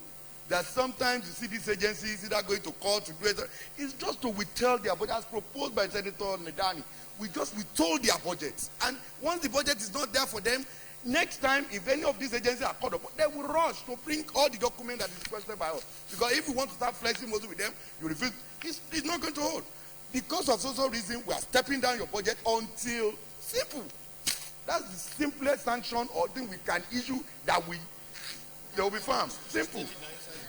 that sometimes you see these agencies either going to court to do it. It's just to withhold their budget as proposed by Senator Nedani. We just withhold their budgets. And once the budget is not there for them, next time, if any of these agencies are called up, they will rush to bring all the documents that is requested by us. Because if we want to start flexing muscle with them, you refuse. It's not going to hold. Because of social reason, we are stepping down your budget until simple. That's the simplest sanction or thing we can issue that we there will be farms. Simple.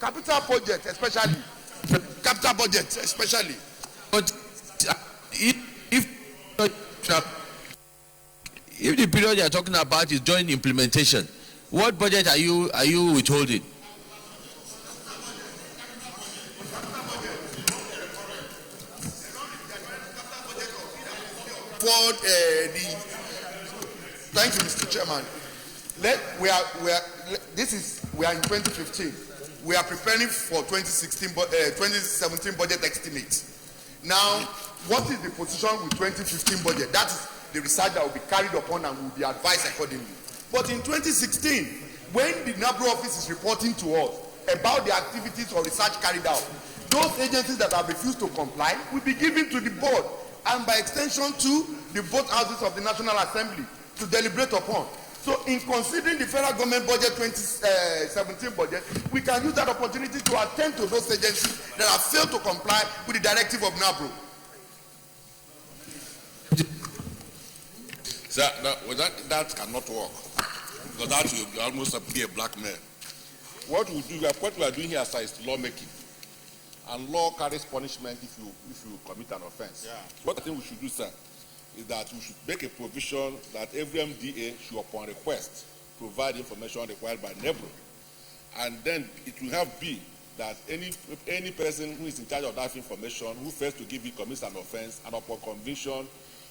Capital budget, especially. Capital budget, especially. But if the period you are talking about is during implementation, what budget are you withholding? Thank you, Mr. Chairman. We are in 2015. We are preparing for 2017 budget estimates. Now, what is the position with 2015 budget? That is the research that will be carried upon and will be advised accordingly. But in 2016, when the NABRO office is reporting to us about the activities or research carried out, those agencies that have refused to comply will be given to the board and by extension to the both houses of the National Assembly to deliberate upon. So in considering the federal government budget 2017 budget, we can use that opportunity to attend to those agencies that have failed to comply with the directive of NABRO. Sir, that cannot work. Because that will almost be a blackmail. What we are doing here, sir, is lawmaking. And law carries punishment if you commit an offense. Yeah. What I think we should do, sir, is that we should make a provision that every MDA should, upon request, provide information required by NEBRO. And then it will have be that any person who is in charge of that information who fails to give it commits an offense, and upon conviction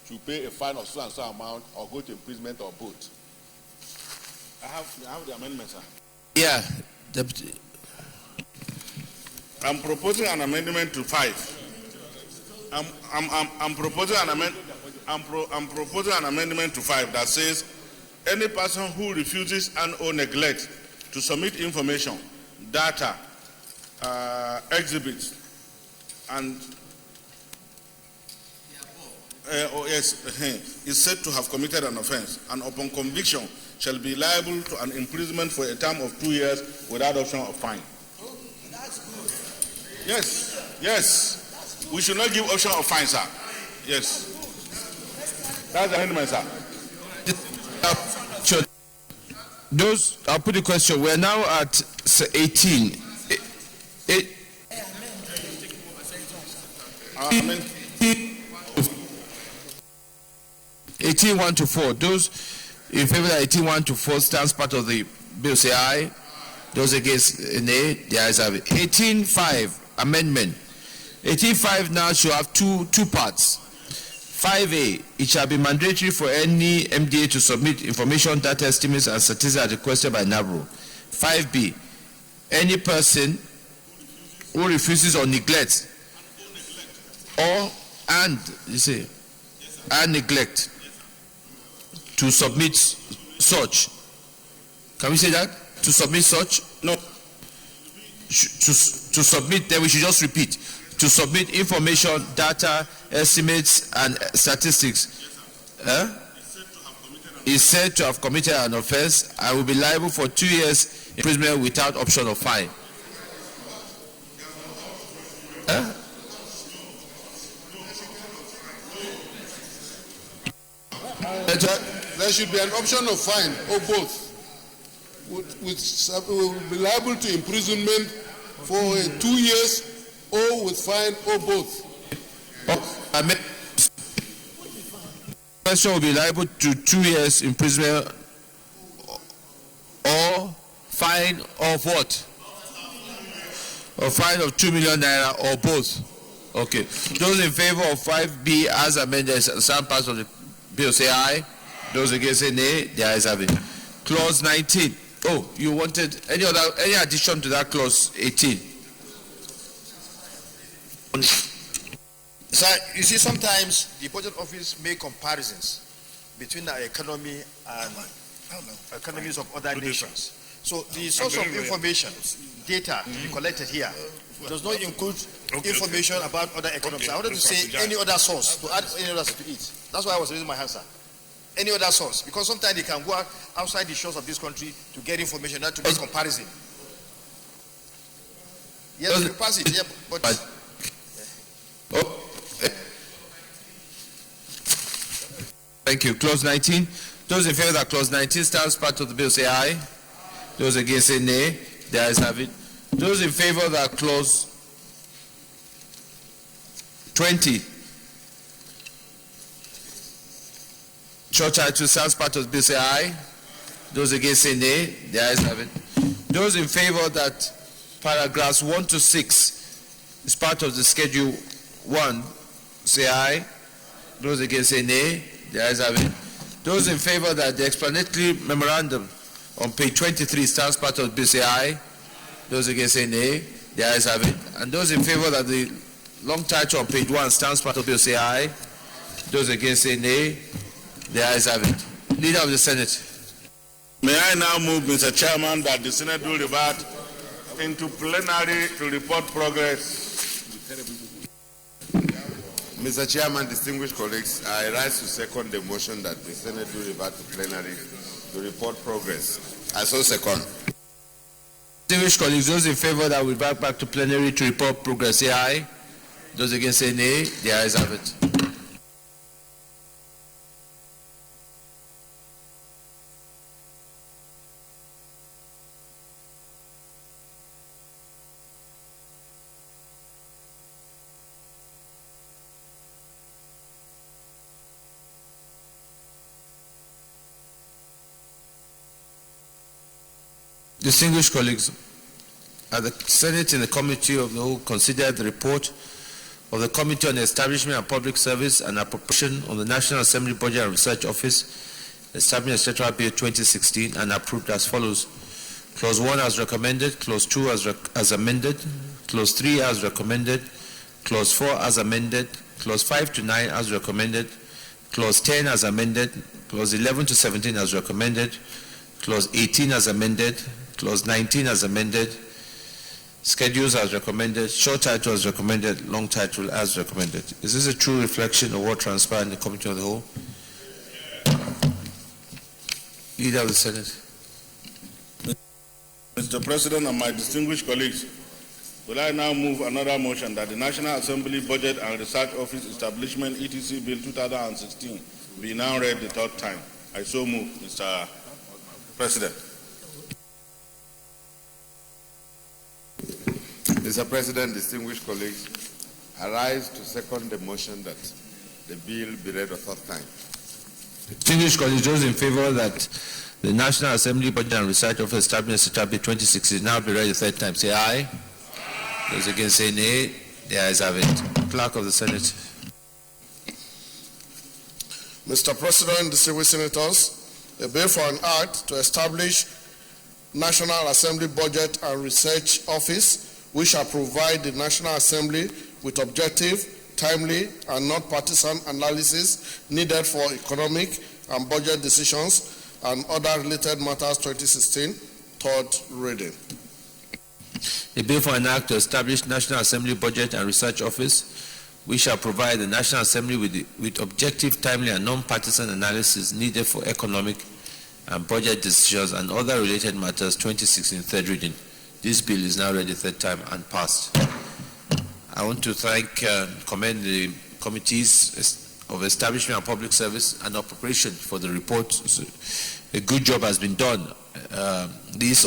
should pay a fine of so and so amount or go to imprisonment or both. I have the amendment, sir. Yeah, Deputy. I'm proposing an amendment to 5. I'm proposing an amendment. I'm proposing an amendment to 5 that says any person who refuses and/or neglects to submit information, data, exhibits, and is said to have committed an offense, and upon conviction shall be liable to an imprisonment for a term of 2 years without option of fine. Yes. We should not give option of fine, sir. Yes. That's the amendment, sir. I'll put the question. We're now at 18. 18.1 to 4. Those in favor of 18.1 to 4 stands part of the bill say aye. Those against nay, the ayes have it. 18.5 amendment. 18.5 now should have two parts. 5A, it shall be mandatory for any MDA to submit information, data estimates, and statistics as requested by NABRO. 5B, any person who refuses or neglects and neglect to submit such. Can we say that? To submit such? No. To submit, then we should just repeat. To submit information, data, estimates, and statistics is said to have committed an offense and will be liable for 2 years imprisonment without option of fine. There should be an option of fine or both. Will be liable to imprisonment for 2 years or with fine or both. Person will be liable to 2 years imprisonment or fine of what? Or fine of 2 million naira or both. Okay. Those in favor of 5B as amended, some parts of the bill say aye. Those against say nay. The ayes have it. Clause 19. Oh, you wanted any addition to that clause 18? Sir, you see, sometimes the budget office make comparisons between our economy and economies of other nations. So the source of information, data to be collected here, does not include information about other economies. I wanted to say any other source, to add any other source to it. That's why I was raising my hand, sir. Any other source, because sometimes they can go outside the shores of this country to get information, not to make comparison. Yes, we pass it. Yeah, but thank you. Clause 19. Those in favor that clause 19 stands part of the bill say aye. Those against say nay. The ayes have it. Those in favor that clause 20, short title sounds part of the bill say aye. Those against say nay. The ayes have it. Those in favor that paragraphs 1 to 6 is part of the schedule 1 say aye. Those against say nay. The ayes have it. Those in favor that the explanatory memorandum on page 23 stands part of the bill say aye. Those against say nay. The ayes have it. And those in favor that the long title on page 1 stands part of the bill say aye. Those against say nay. The ayes have it. Leader of the Senate. May I now move, Mr. Chairman, that the Senate will revert into plenary to report progress. Mr. Chairman, distinguished colleagues, I rise to second the motion that the Senate will revert to plenary to report progress. I so second. Distinguished colleagues, those in favor that we back to plenary to report progress, say aye. Those against say nay. The ayes have it. Distinguished colleagues, the Senate in the Committee of the Whole considered the report of the Committee on the Establishment and Public Service and Appropriation on the National Assembly Budget and Research Office, Establishment Statutory Bill 2016, and approved as follows. Clause 1 as recommended, Clause 2 as amended, Clause 3 as recommended, Clause 4 as amended, Clause 5 to 9 as recommended, Clause 10 as amended, Clause 11 to 17 as recommended, Clause 18 as amended, Clause 19 as amended, schedules as recommended, short title as recommended, long title as recommended. Is this a true reflection of what transpired in the Committee of the Whole? Leader of the Senate. Mr. President and my distinguished colleagues, will I now move another motion that the National Assembly Budget and Research Office Establishment ETC Bill 2016 be now read the third time. I so move, Mr. President. Mr. President, distinguished colleagues, I rise to second the motion that the bill be read a third time. Distinguished colleagues, those in favor that the National Assembly Budget and Research Office Establishment Statutory Bill 2016 now be read the third time, say aye. Those against say nay. The ayes have it. Clerk of the Senate. Mr. President, distinguished senators, a bill for an act to establish National Assembly Budget and Research Office, which shall provide the National Assembly with objective, timely, and non-partisan analysis needed for economic and budget decisions and other related matters 2016, third reading. A bill for an act to establish National Assembly Budget and Research Office, which shall provide the National Assembly with objective, timely, and non-partisan analysis needed for economic and budget decisions and other related matters 2016, third reading. This bill is now read the third time and passed. I want to commend the committees of Establishment and Public Service and Appropriation for the report. A good job has been done. This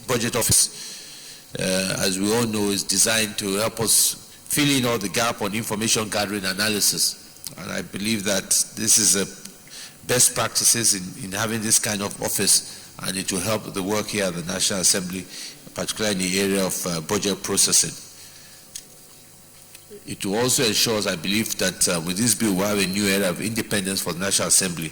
budget office, as we all know, is designed to help us fill in all the gap on information gathering analysis. And I believe that this is a best practices in having this kind of office, and it will help the work here at the National Assembly, particularly in the area of budget processing. It will also ensure, I believe, that with this bill we have a new era of independence for the National Assembly,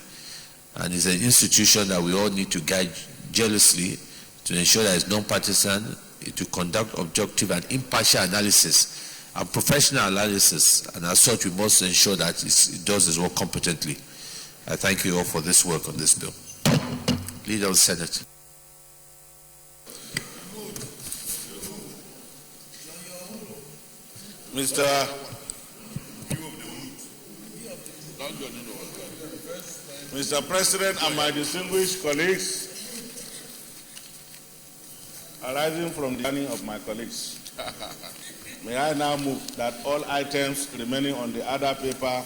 and it's an institution that we all need to guide jealously to ensure that it's non-partisan, to conduct objective and impartial analysis and professional analysis, and as such we must ensure that it does its work competently. I thank you all for this work on this bill. Leader of the Senate. Mr. President and my distinguished colleagues, arising from the journey of my colleagues, may I now move that all items remaining on the other paper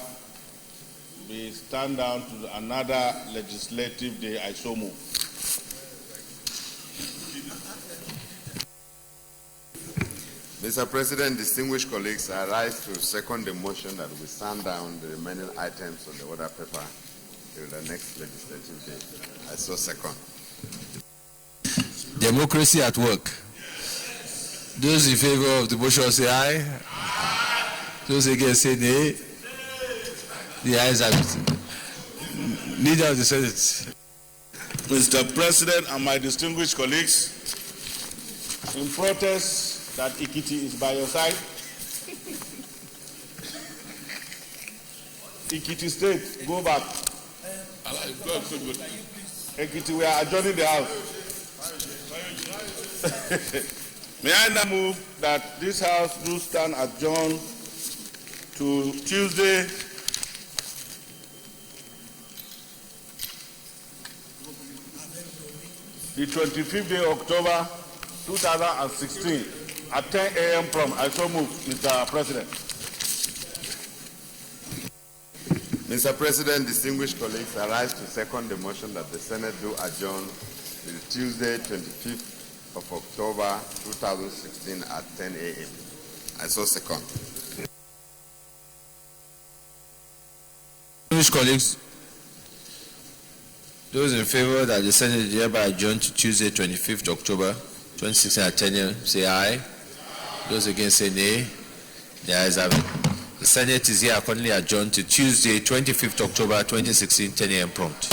be stand down to another legislative day. I so move. Mr. President, distinguished colleagues, I rise to second the motion that we stand down the remaining items on the order paper till the next legislative day. I so second. Democracy at work. Those in favor of the motion say aye. Those against say nay. The ayes have it. Leader of the Senate. Mr. President and my distinguished colleagues, in protest that Ikiti is by your side, Ikiti State, go back. Ikiti, we are adjourning the house. May I now move that this house do stand adjourned to Tuesday, the 25th day of October 2016 at 10 a.m. prompt. I so move, Mr. President. Mr. President, distinguished colleagues, I rise to second the motion that the Senate do adjourn till Tuesday, 25th of October 2016 at 10 a.m. I so second. Distinguished colleagues, those in favor that the Senate hereby adjourn to Tuesday, 25th October 2016 at 10 a.m. say aye. Those against say nay. The ayes have it. The Senate is here accordingly adjourned to Tuesday, 25th October 2016, 10 a.m. prompt.